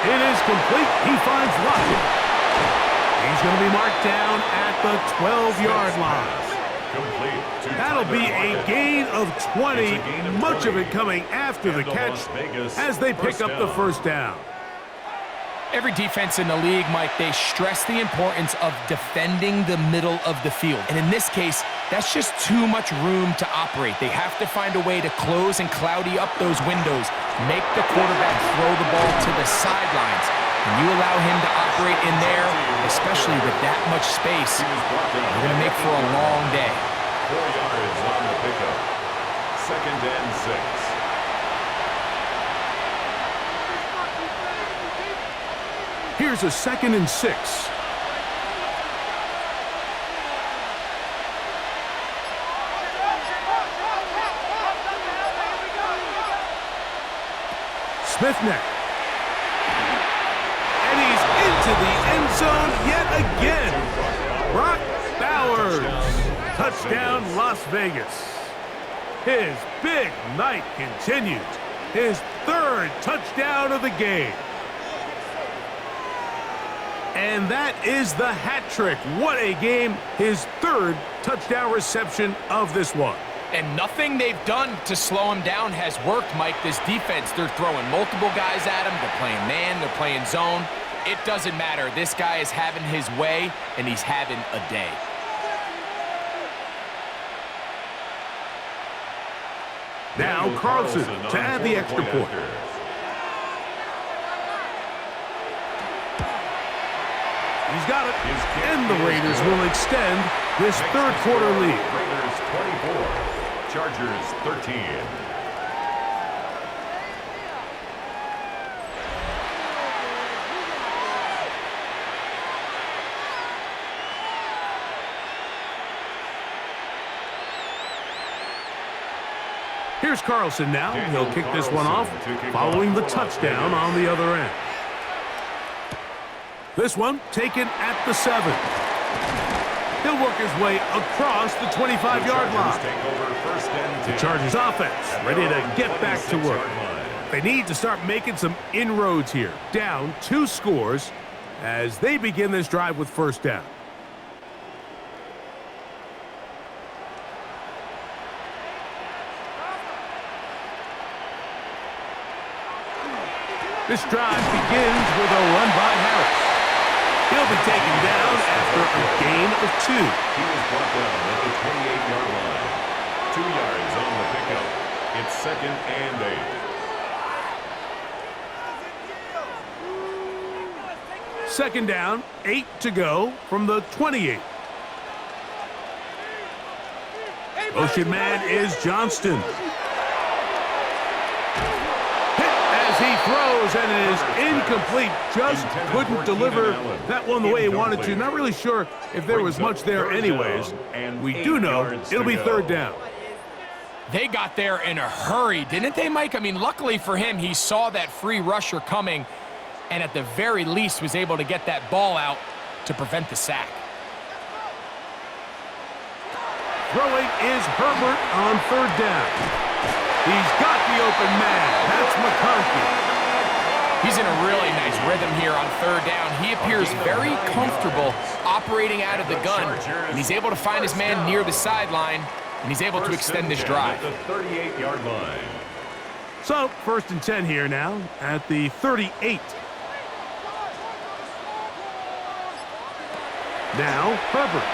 It is complete. He finds Lockett. He's going to be marked down at the 12-yard line. That'll be a gain of 20, much of it coming after the catch as they pick up the first down. Every defense in the league, Mike, they stress the importance of defending the middle of the field. And in this case, that's just too much room to operate. They have to find a way to close and cloudy up those windows, make the quarterback throw the ball to the sidelines. And you allow him to operate in there, especially with that much space, you're going to make for a long day. 4 yards on the pickup. 2nd and 6. Here's a 2nd and 6. Smith-Neck. And he's into the end zone yet again. Brock Bowers. Touchdown, Las Vegas. His big night continues. His 3rd touchdown of the game. And that is the hat trick. What a game. His 3rd touchdown reception of this one. And nothing they've done to slow him down has worked, Mike. This defense, they're throwing multiple guys at him. They're playing man, they're playing zone. It doesn't matter. This guy is having his way, and he's having a day. Now Carlson to add the extra point. He's got it, and the Raiders will extend this 3rd quarter lead. Raiders 24, Chargers 13. Here's Carlson now. He'll kick this one off following the touchdown on the other end. This one taken at the 7. He'll work his way across the 25-yard line. The Chargers offense ready to get back to work. They need to start making some inroads here. Down 2 scores as they begin this drive with first down. This drive begins with a run by Harris. He'll be taken down after a gain of 2. He was brought down at the 28-yard line. 2 yards on the pickup. It's 2nd and 8. 2nd down, 8 to go from the 28. Motion man is Johnston. as he throws, and it is incomplete. Just couldn't deliver that one the way he wanted to. Not really sure if there was much there anyways. We do know it'll be third down. They got there in a hurry, didn't they, Mike? I mean, luckily for him, he saw that free rusher coming and at the very least was able to get that ball out to prevent the sack. Throwing is Herbert on third down. He's got the open man. That's McConkey. He's in a really nice rhythm here on third down. He appears very comfortable operating out of the gun, and he's able to find his man near the sideline, and he's able to extend this drive. At the 38-yard line. So, 1st and 10 here now at the 38. Now, Herbert.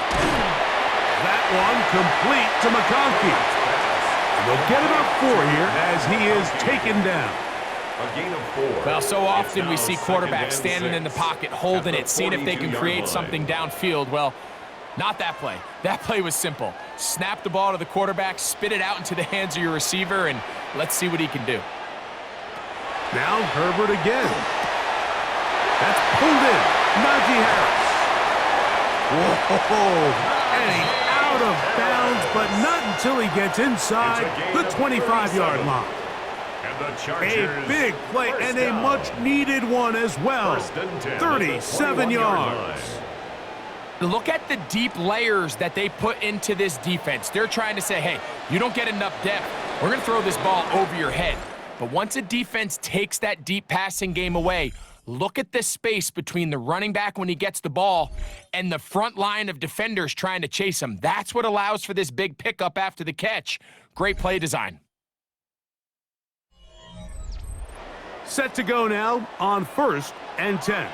That one complete to McConkey. They'll get about 4 here as he is taken down. A gain of 4. Well, so often we see quarterbacks standing in the pocket, holding it, seeing if they can create something downfield. Well, not that play. That play was simple. Snap the ball to the quarterback, spit it out into the hands of your receiver, and let's see what he can do. Now Herbert again. That's pulled in. Najee Harris. Whoa, and he's out of bounds, but not until he gets inside the 25-yard line. A big play and a much-needed one as well. 37 yards. Look at the deep layers that they put into this defense. They're trying to say, hey, you don't get enough depth. We're going to throw this ball over your head. But once a defense takes that deep passing game away, look at the space between the running back when he gets the ball and the front line of defenders trying to chase him. That's what allows for this big pickup after the catch. Great play design. Set to go now on 1st and 10.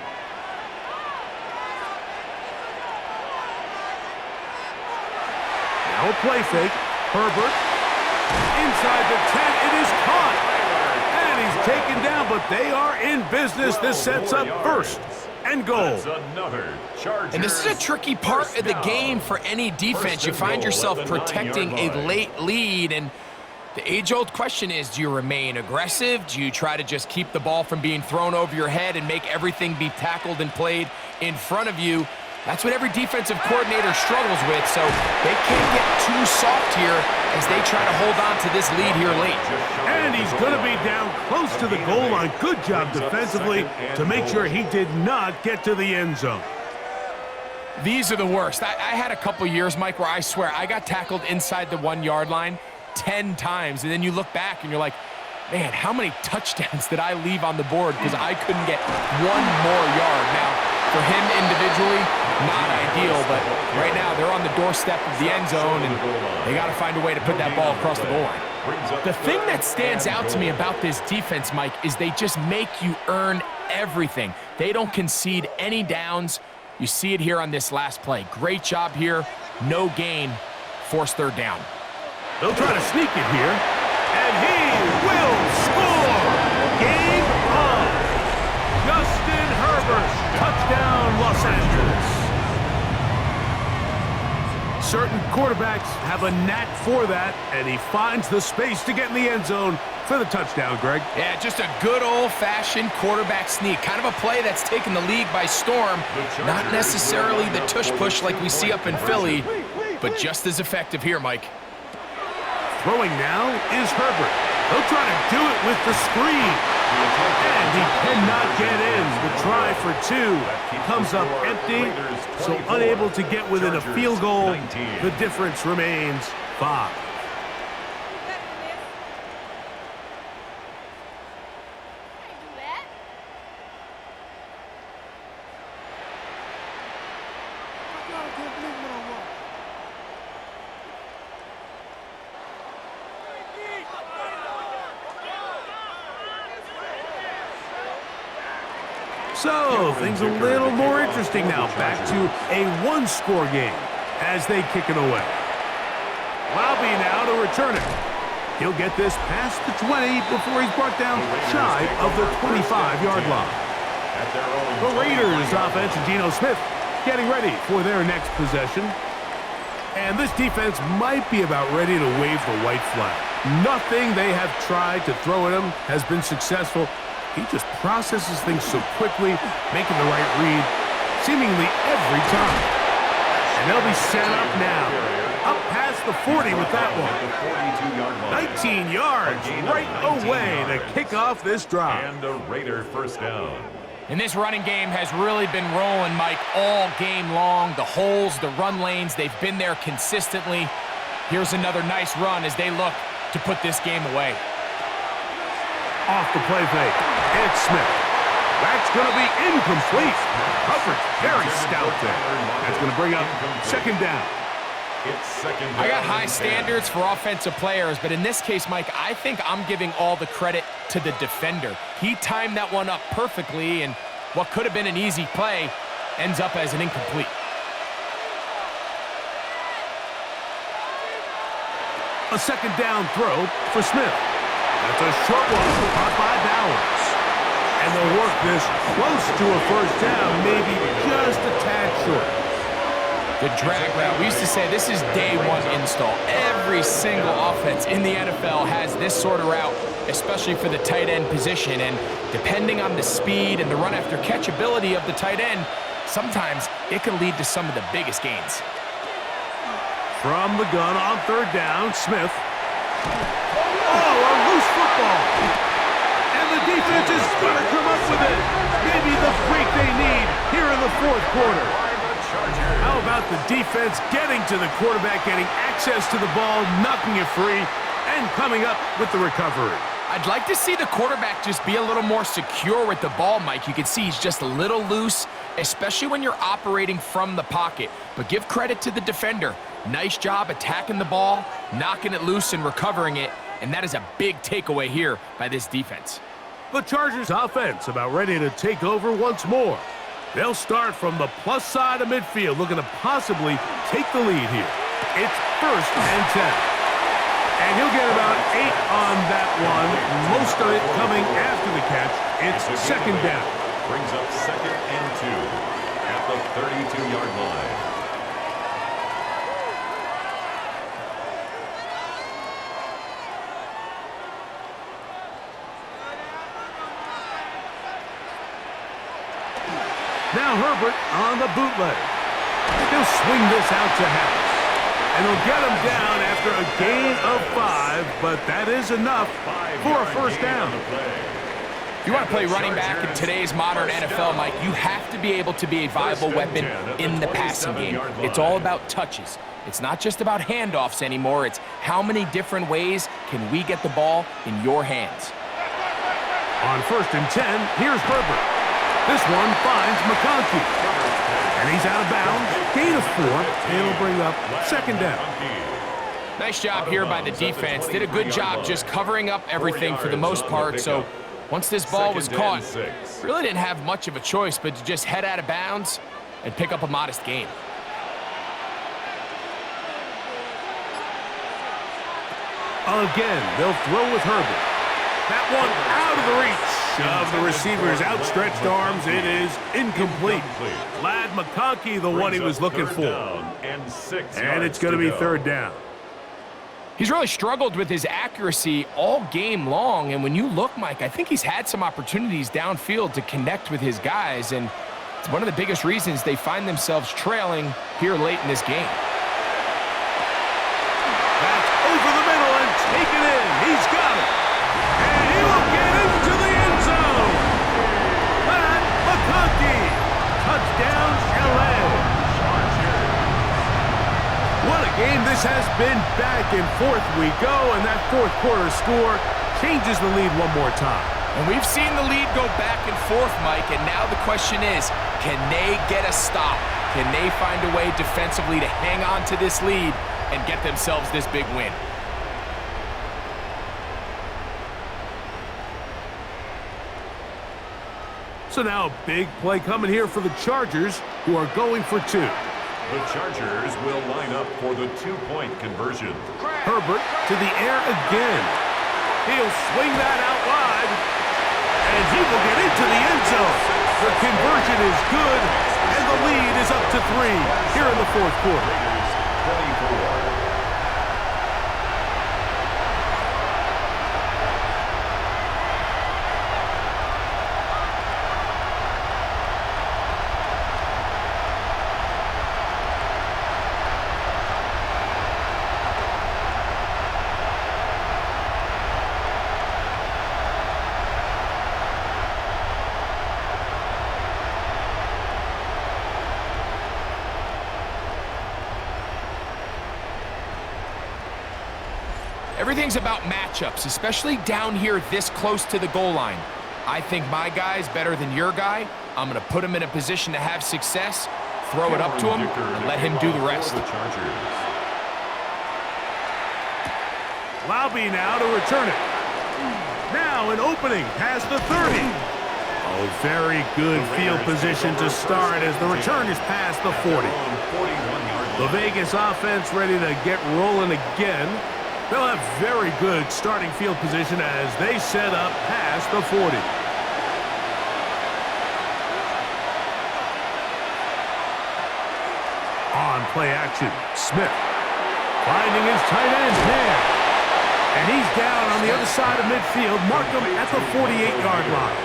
Now a play fake. Herbert inside the 10. It is caught. And he's taken down, but they are in business. This sets up 1st and goal. And this is a tricky part of the game for any defense. You find yourself protecting a late lead, and the age-old question is, do you remain aggressive? Do you try to just keep the ball from being thrown over your head and make everything be tackled and played in front of you? That's what every defensive coordinator struggles with, so they can't get too soft here as they try to hold on to this lead here late. And he's going to be down close to the goal line. Good job defensively to make sure he did not get to the end zone. These are the worst. I had a couple years, Mike, where I swear I got tackled inside the 1-yard line 10 times, and then you look back and you're like, man, how many touchdowns did I leave on the board because I couldn't get one more yard? Now, for him individually, not ideal, but right now they're on the doorstep of the end zone, and they got to find a way to put that ball across the goal line. The thing that stands out to me about this defense, Mike, is they just make you earn everything. They don't concede any downs. You see it here on this last play. Great job here. No gain. Forced third down. They'll try to sneak it here, and he will score! Game on! Justin Herbert, touchdown Los Angeles. Certain quarterbacks have a knack for that, and he finds the space to get in the end zone for the touchdown, Greg. Yeah, just a good old-fashioned quarterback sneak. Kind of a play that's taken the league by storm. Not necessarily the tush-push like we see up in Philly, but just as effective here, Mike. Throwing now is Herbert. He'll try to do it with the screen. And he cannot get in. The try for 2 comes up empty, so unable to get within a field goal. The difference remains 5. So, things a little more interesting now. Back to a 1-score game as they kick it away. Laube now to return it. He'll get this past the 20 before he's brought down shy of the 25-yard line. The Raiders offense and Geno Smith getting ready for their next possession. And this defense might be about ready to wave the white flag. Nothing they have tried to throw at him has been successful. He just processes things so quickly, making the right read seemingly every time. And they'll be set up now. Up past the 40 with that one. 19 yards right away to kick off this drive. And a Raider first down. And this running game has really been rolling, Mike, all game long. The holes, the run lanes, they've been there consistently. Here's another nice run as they look to put this game away. Off the play fake. It's Smith. That's going to be incomplete. Coverage very stout there. That's going to bring up second down. It's second down. I got high standards for offensive players, but in this case, Mike, I think I'm giving all the credit to the defender. He timed that one up perfectly, and what could have been an easy play ends up as an incomplete. A second down throw for Smith. That's a short one caught by Bowers. And they'll work this close to a first down, maybe just a tad short. The drag route. We used to say this is day one install. Every single offense in the NFL has this sort of route, especially for the tight end position. And depending on the speed and the run after catch ability of the tight end, sometimes it can lead to some of the biggest gains. From the gun on third down, Smith. Oh, a loose football. And the defense is going to come up with it. Maybe the break they need here in the fourth quarter. How about the defense getting to the quarterback, getting access to the ball, knocking it free, and coming up with the recovery? I'd like to see the quarterback just be a little more secure with the ball, Mike. You can see he's just a little loose, especially when you're operating from the pocket. But give credit to the defender. Nice job attacking the ball, knocking it loose and recovering it, and that is a big takeaway here by this defense. The Chargers offense about ready to take over once more. They'll start from the plus side of midfield, looking to possibly take the lead here. It's first and 10. And he'll get about 8 on that one, most of it coming after the catch. It's second down. Brings up second and 2 at the 32-yard line. Now Herbert on the bootleg. He'll swing this out to Harris. And he'll get him down after a gain of 5, but that is enough for a first down. If you want to play running back in today's modern NFL, Mike, you have to be able to be a viable weapon in the passing game. It's all about touches. It's not just about handoffs anymore. It's how many different ways can we get the ball in your hands. On first and 10, here's Herbert. This one finds McConkey. And he's out of bounds. Gain of 4, and it'll bring up second down. Nice job here by the defense. Did a good job just covering up everything for the most part. So once this ball was caught, really didn't have much of a choice but to just head out of bounds and pick up a modest gain. Again, they'll throw with Herbert. That one out of the reach of the receiver's outstretched arms. It is incomplete. Lad McConkey, the one he was looking for. And it's going to be third down. He's really struggled with his accuracy all game long, and when you look, Mike, I think he's had some opportunities downfield to connect with his guys, and it's one of the biggest reasons they find themselves trailing here late in this game. That's over the middle and taken in. He's got it. And he will get into the end zone. Lad McConkey. Touchdown, LA. What a game this has been. Back and forth we go, and that fourth quarter score changes the lead one more time. And we've seen the lead go back and forth, Mike, and now the question is, can they get a stop? Can they find a way defensively to hang on to this lead and get themselves this big win? So now a big play coming here for the Chargers, who are going for 2. The Chargers will line up for the 2-point conversion. Herbert to the air again. He'll swing that out wide, and he will get into the end zone. The conversion is good, and the lead is up to 3 here in the fourth quarter. Raiders 24. Everything's about matchups, especially down here this close to the goal line. I think my guy's better than your guy. I'm going to put him in a position to have success, throw it up to him, and let him do the rest. Laube now to return it. Now an opening past the 30. Oh, very good field position to start as the return is past the 40. The Vegas offense ready to get rolling again. They'll have very good starting field position as they set up past the 40. On play action, Smith finding his tight end there. And he's down on the other side of midfield. Mark him at the 48-yard line.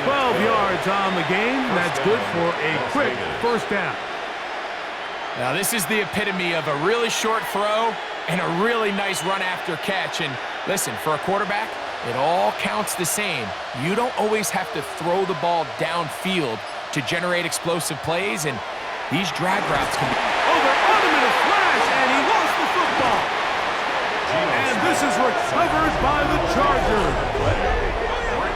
12 yards on the game. That's good for a quick first down. Now this is the epitome of a really short throw and a really nice run after catch. And listen, for a quarterback, it all counts the same. You don't always have to throw the ball downfield to generate explosive plays, and these drag routes can be... Over on him in a flash, and he lost the football. And this is recovered by the Chargers.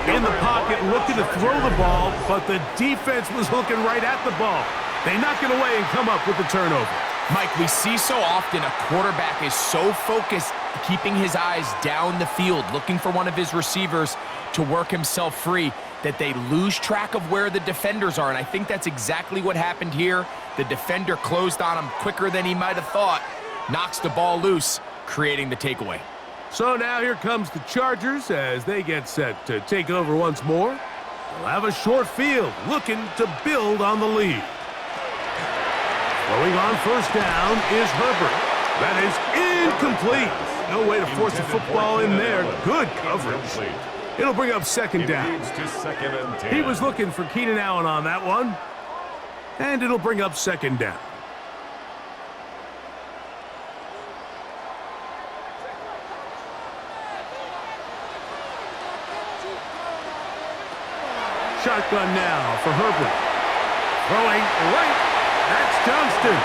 In the pocket, looking to throw the ball, but the defense was looking right at the ball. They knock it away and come up with the turnover. Mike, we see so often a quarterback is so focused, keeping his eyes down the field, looking for one of his receivers to work himself free, that they lose track of where the defenders are. And I think that's exactly what happened here. The defender closed on him quicker than he might have thought, knocks the ball loose, creating the takeaway. So now here comes the Chargers as they get set to take over once more. They'll have a short field, looking to build on the lead. Throwing on first down is Herbert. That is incomplete. No way to force the football in there. Good coverage. It'll bring up second down. He was looking for Keenan Allen on that one. And it'll bring up second down. Shotgun now for Herbert. Throwing right. That's Johnston.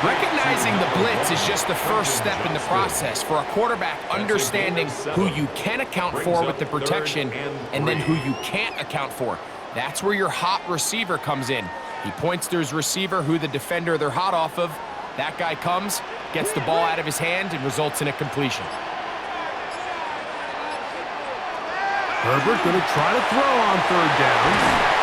Recognizing the blitz is just the first step in the process for a quarterback, understanding who you can account for with the protection and then who you can't account for. That's where your hot receiver comes in. He points to his receiver, who the defender they're hot off of. That guy comes, gets the ball out of his hand, and results in a completion. Herbert going to try to throw on third down.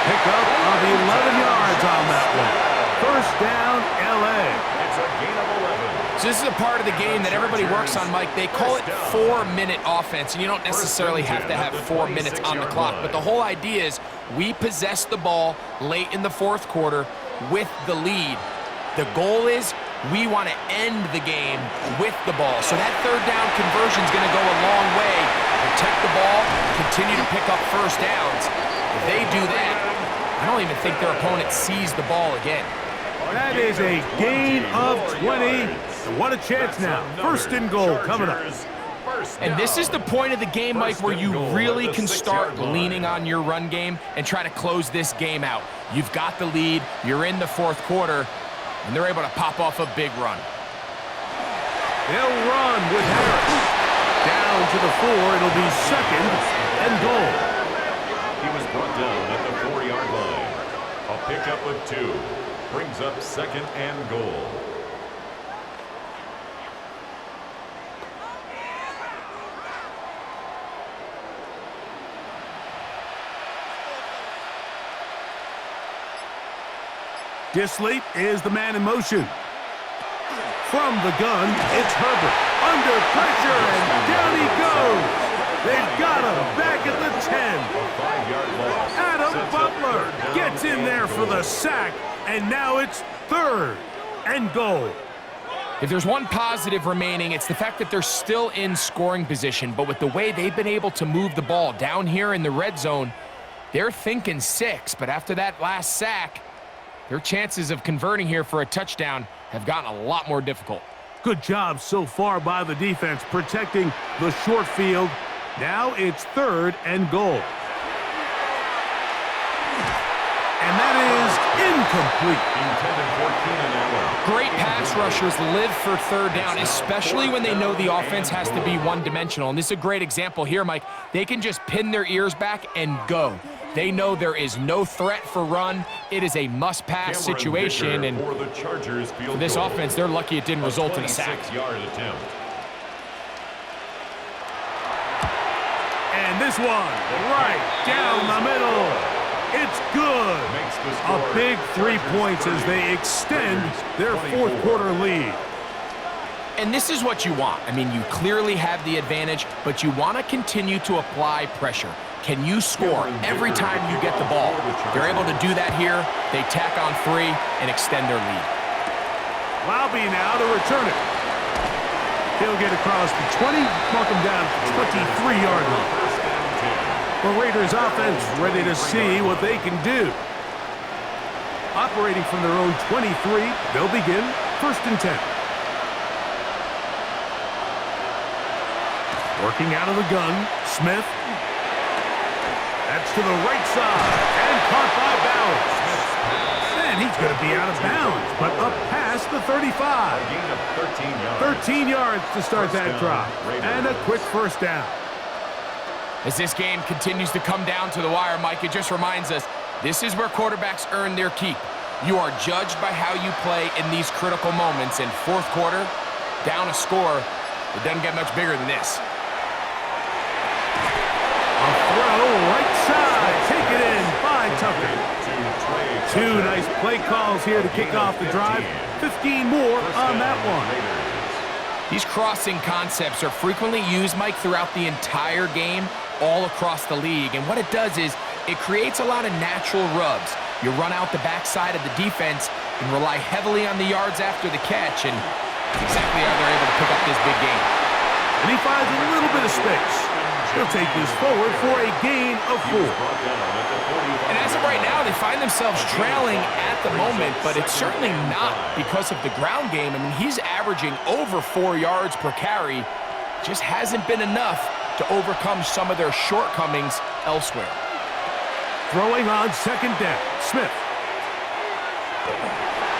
Pick up of 11 yards on that one. First down, L.A. It's a gain of 11. So this is a part of the game that everybody works on, Mike. They call it 4-minute offense, and you don't necessarily have to have 4 minutes on the clock. But the whole idea is we possess the ball late in the fourth quarter with the lead. The goal is we want to end the game with the ball. So that third down conversion is going to go a long way. Protect the ball, continue to pick up first downs. If they do that, I don't even think their opponent sees the ball again. That is a gain of 20. And what a chance now. First and goal coming up. And this is the point of the game, Mike, where you really can start leaning on your run game and try to close this game out. You've got the lead, you're in the fourth quarter, and they're able to pop off a big run. They'll run with Harris. Down to the 4, it'll be second and goal. He was brought down at the 4-yard line. A pickup of 2 brings up second and goal. Disley is the man in motion. From the gun, it's Herbert. Under pressure, and down he goes. They've got him back at the 10. Adam Butler gets in there for the sack, and now it's third and goal. If there's one positive remaining, it's the fact that they're still in scoring position, but with the way they've been able to move the ball down here in the red zone, they're thinking 6, but after that last sack, their chances of converting here for a touchdown have gotten a lot more difficult. Good job so far by the defense protecting the short field. Now it's third and goal. And that is Incomplete. Intended for Keenan Allen. Great pass rushers live for third down, especially when they know the offense has to be one-dimensional. And this is a great example here, Mike. They can just pin their ears back and go. They know there is no threat for run. It is a must-pass situation. And for this offense, they're lucky it didn't result in a sack. 26-yard attempt. And this one, right down the middle. It's good. A big 3 points as they extend their fourth quarter lead. And this is what you want. I mean, you clearly have the advantage, but you want to continue to apply pressure. Can you score every time you get the ball? They're able to do that here. They tack on 3 and extend their lead. Lowby now to return it. He'll get across the 20, mark him down 23-yard line. The Raiders offense ready to see what they can do. Operating from their own 23, they'll begin 1st and 10. Working out of the gun, Smith. That's to the right side and caught by Bowers. And he's going to be out of bounds, but up past the 35. Gain of 13 yards. 13 yards to start that drive. And a quick first down. As this game continues to come down to the wire, Mike, it just reminds us, this is where quarterbacks earn their keep. You are judged by how you play in these critical moments. In fourth quarter, down a score, it doesn't get much bigger than this. A throw right side, taken in by Tucker. 2 nice play calls here to kick off the drive. 15 more on that one. These crossing concepts are frequently used, Mike, throughout the entire game, all across the league. And what it does is it creates a lot of natural rubs. You run out the backside of the defense and rely heavily on the yards after the catch, and that's exactly how they're able to pick up this big gain. And he finds a little bit of space. He'll take this forward for a gain of 4. And as of right now, they find themselves trailing at the moment, but it's certainly not because of the ground game. I mean, he's averaging over 4 yards per carry. Just hasn't been enough to overcome some of their shortcomings elsewhere. Throwing on 2nd down, Smith.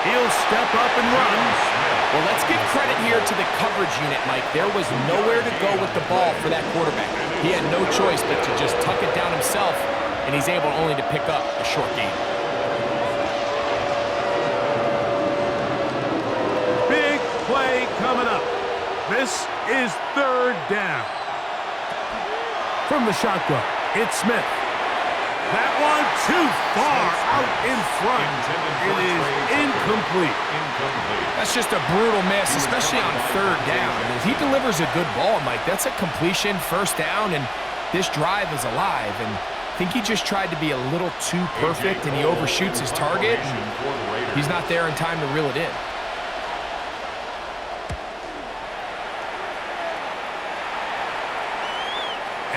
He'll step up and run. Well, let's give credit here to the coverage unit, Mike. There was nowhere to go with the ball for that quarterback. He had no choice but to just tuck it down himself, and he's able only to pick up a short gain. Big play coming up. This is 3rd down. From the shotgun, it's Smith. That one too far out in front. It is incomplete. That's just a brutal miss, especially on 3rd down. If he delivers a good ball, Mike, that's a completion, 1st down, and this drive is alive. And I think he just tried to be a little too perfect, and he overshoots his target. And he's not there in time to reel it in.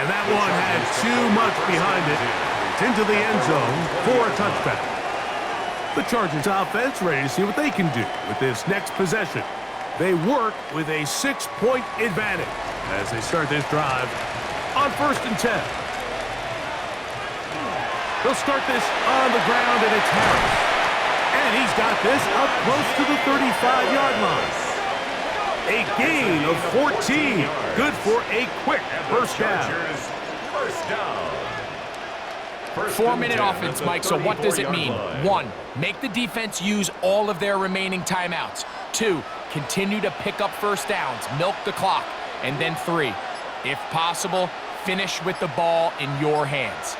And that one had too much behind it. It's into the end zone for a touchback. The Chargers offense ready to see what they can do with this next possession. They work with a 6-point advantage as they start this drive on 1st and 10. They'll start this on the ground, and it's Harris. And he's got this up close to the 35-yard line. A gain of 14. Good for a quick first down. 4-minute offense, Mike, so what does it mean? 1, make the defense use all of their remaining timeouts. 2, continue to pick up first downs, milk the clock. And then 3, if possible, finish with the ball in your hands.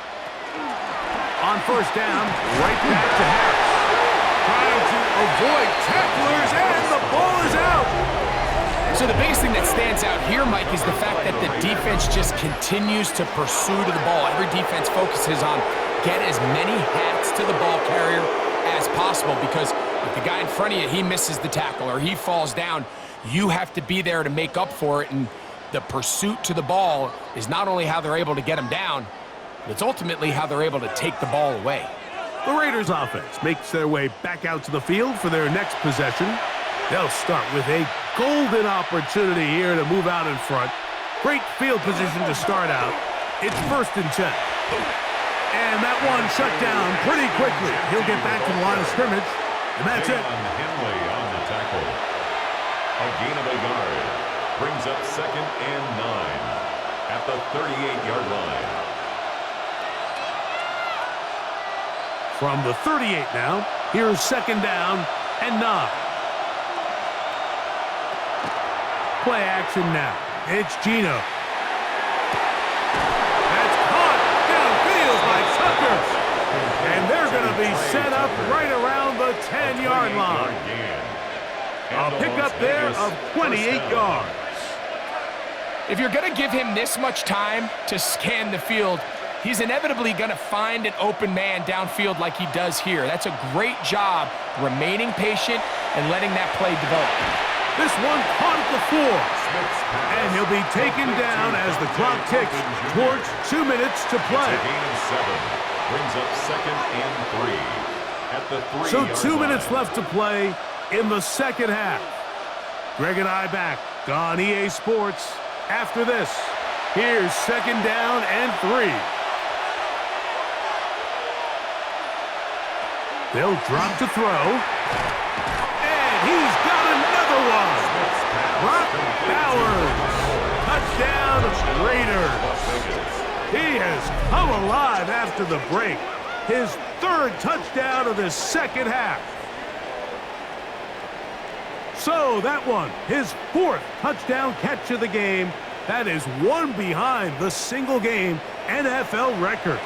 On 1st down, right back to Harris. Trying to avoid tacklers, and the ball is out. So the biggest thing that stands out here, Mike, is the fact that the defense just continues to pursue to the ball. Every defense focuses on get as many hats to the ball carrier as possible, because if the guy in front of you, he misses the tackle or he falls down, you have to be there to make up for it. And the pursuit to the ball is not only how they're able to get him down, but it's ultimately how they're able to take the ball away. The Raiders offense makes their way back out to the field for their next possession. They'll start with a golden opportunity here to move out in front. Great field position to start out. It's 1st and 10. And that one shut down pretty quickly. He'll get back to the line of scrimmage, and that's it. Henley on the tackle. A gain of a yard. Brings up 2nd and 9 at the 38-yard line. From the 38 now, here's 2nd down and 9. Play action now. It's Geno. That's caught downfield by Tucker. And they're going to be set up right around the 10-yard line. A pickup there of 28 yards. If you're going to give him this much time to scan the field, he's inevitably going to find an open man downfield like he does here. That's a great job remaining patient and letting that play develop. This one caught at the 4. And he'll be taken down as the clock ticks towards 2 minutes to play. It's a gain of 7. Brings up 2nd and 3 at the 3-yard line. So 2 minutes left to play in the second half. Greg and I back on EA Sports after this. Here's 2nd down and 3. They'll drop to throw. And he's got another one. Brock Bowers. Touchdown Raiders. He has come alive after the break. His 3rd touchdown of the second half. So that one, his 4th touchdown catch of the game. That is one behind the single-game NFL record.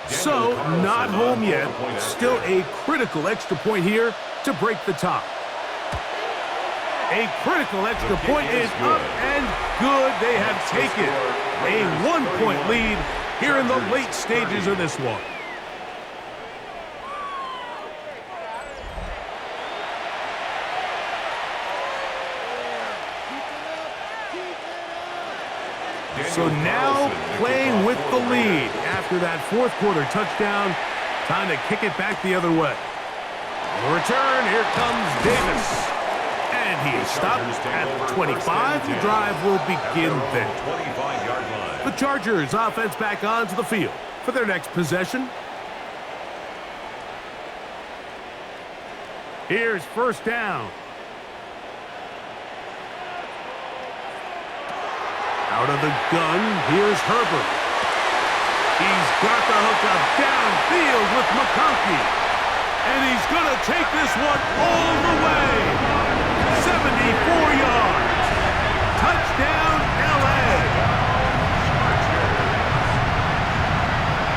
So, not home yet. Still a critical extra point here to break the tie. A critical extra point is up and good. They have taken a 1-point lead here in the late stages of this one. So now playing with the lead after that 4th quarter touchdown. Time to kick it back the other way. The return, here comes Davis. And he is stopped at 25. The drive will begin there. The Chargers offense back onto the field for their next possession. Here's 1st down. Out of the gun, here's Herbert. He's got the hookup downfield with McConkey. And he's going to take this one all the way. 74 yards. Touchdown, L.A.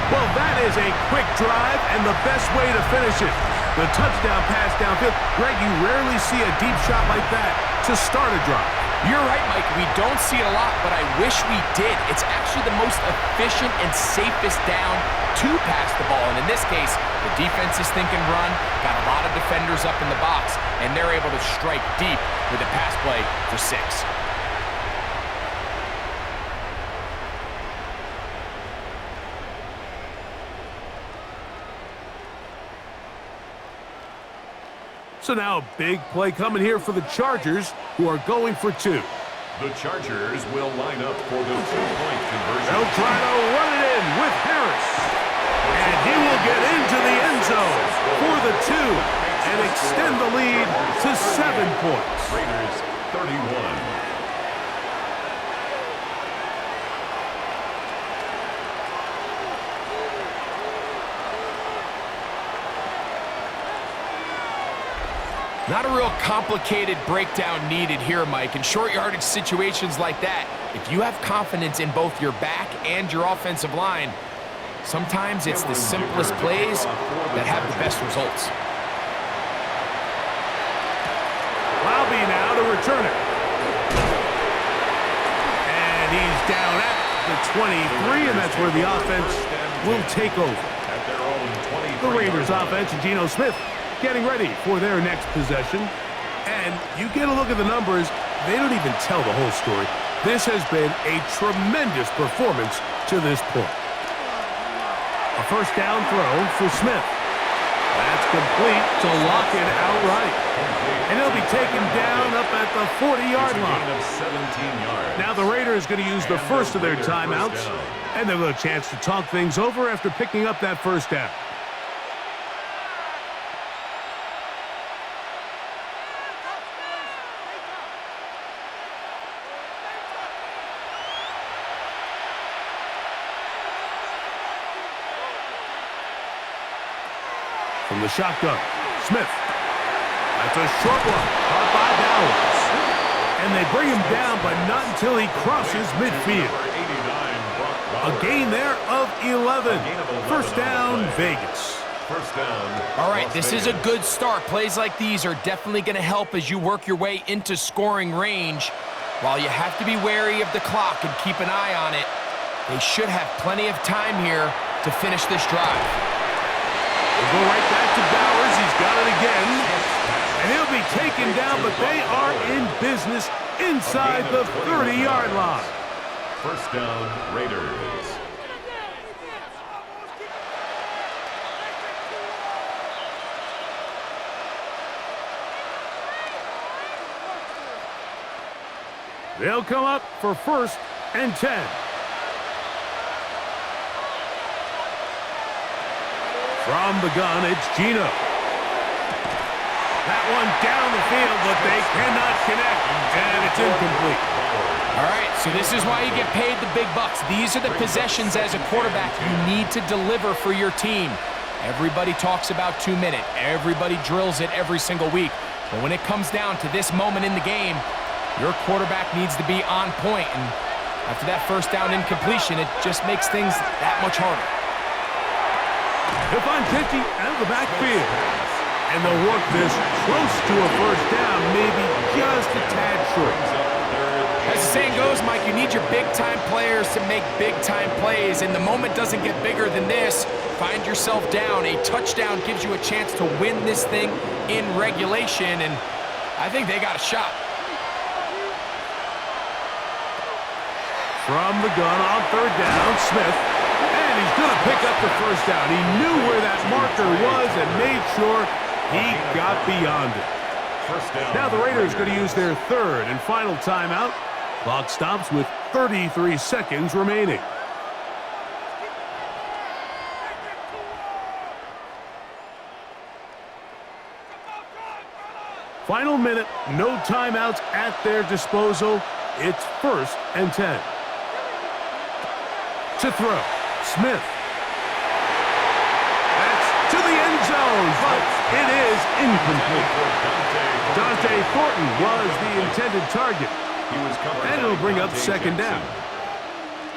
Well, that is a quick drive and the best way to finish it. The touchdown pass downfield. Greg, you rarely see a deep shot like that to start a drive. You're right, Mike. We don't see it a lot, but I wish we did. It's actually the most efficient and safest down to pass the ball. And in this case, the defense is thinking run, got a lot of defenders up in the box, and they're able to strike deep with a pass play for 6. So now a big play coming here for the Chargers, who are going for 2. The Chargers will line up for the 2-point conversion. They'll try to run it in with Harris. And he will get into the end zone for the 2 and extend the lead to 7 points. Raiders 31. Not a real complicated breakdown needed here, Mike. In short yardage situations like that, if you have confidence in both your back and your offensive line, sometimes it's the simplest plays that have the best results. Lobby now to return it. And he's down at the 23, and that's where the offense will take over. The Raiders offense and Geno Smith getting ready for their next possession. And you get a look at the numbers, they don't even tell the whole story. This has been a tremendous performance to this point. A 1st down throw for Smith. That's complete to lock it outright. And he'll be taken down up at the 40-yard line. Of 17 yards. Now the Raiders going to use the first of their timeouts, and they'll have a chance to talk things over after picking up that first down. From the shotgun, Smith. That's a short one, caught by Bowers. And they bring him down, but not until he crosses midfield. A gain there of 11. First down, Vegas. First down. All right, this is a good start. Plays like these are definitely going to help as you work your way into scoring range. While you have to be wary of the clock and keep an eye on it, they should have plenty of time here to finish this drive. We'll go right back to Bowers. He's got it again. And he'll be taken down, but they are in business inside the 30-yard line. First down, Raiders. They'll come up for 1st and 10. From the gun, it's Gino. That one down the field, but they cannot connect, and it's incomplete. All right, so this is why you get paid the big bucks. These are the possessions as a quarterback you need to deliver for your team. Everybody talks about 2-minute. Everybody drills it every single week. But when it comes down to this moment in the game, your quarterback needs to be on point. And after that first down incompletion, it just makes things that much harder. They'll find 50 out of the backfield. And they'll work this close to a first down, maybe just a tad short. As the saying goes, Mike, you need your big-time players to make big-time plays, and the moment doesn't get bigger than this. Find yourself down. A touchdown gives you a chance to win this thing in regulation, and I think they got a shot. From the gun on 3rd down, Smith. And he's going to pick up the first down. He knew where that marker was and made sure he got beyond it. First down. Now the Raiders are going to use their 3rd and final timeout. Clock stops with 33 seconds remaining. Final minute, no timeouts at their disposal. It's 1st and 10. To throw, Smith. That's to the end zone, but it is incomplete. Dante Thornton was the intended target. And it'll bring up 2nd down.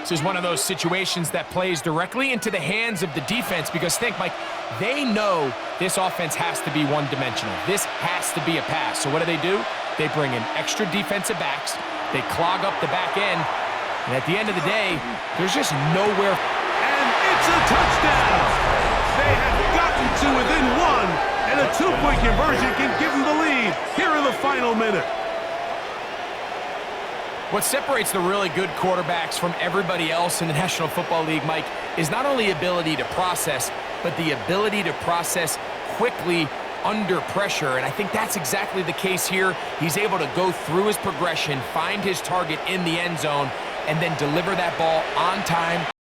This is one of those situations that plays directly into the hands of the defense because think, Mike, they know this offense has to be one-dimensional. This has to be a pass. So what do? They bring in extra defensive backs. They clog up the back end. And at the end of the day, there's just nowhere. And it's a touchdown! They have gotten to within 1, and a 2-point conversion can give them the lead here in the final minute. What separates the really good quarterbacks from everybody else in the National Football League, Mike, is not only ability to process, but the ability to process quickly under pressure. And I think that's exactly the case here. He's able to go through his progression, find his target in the end zone, and then deliver that ball on time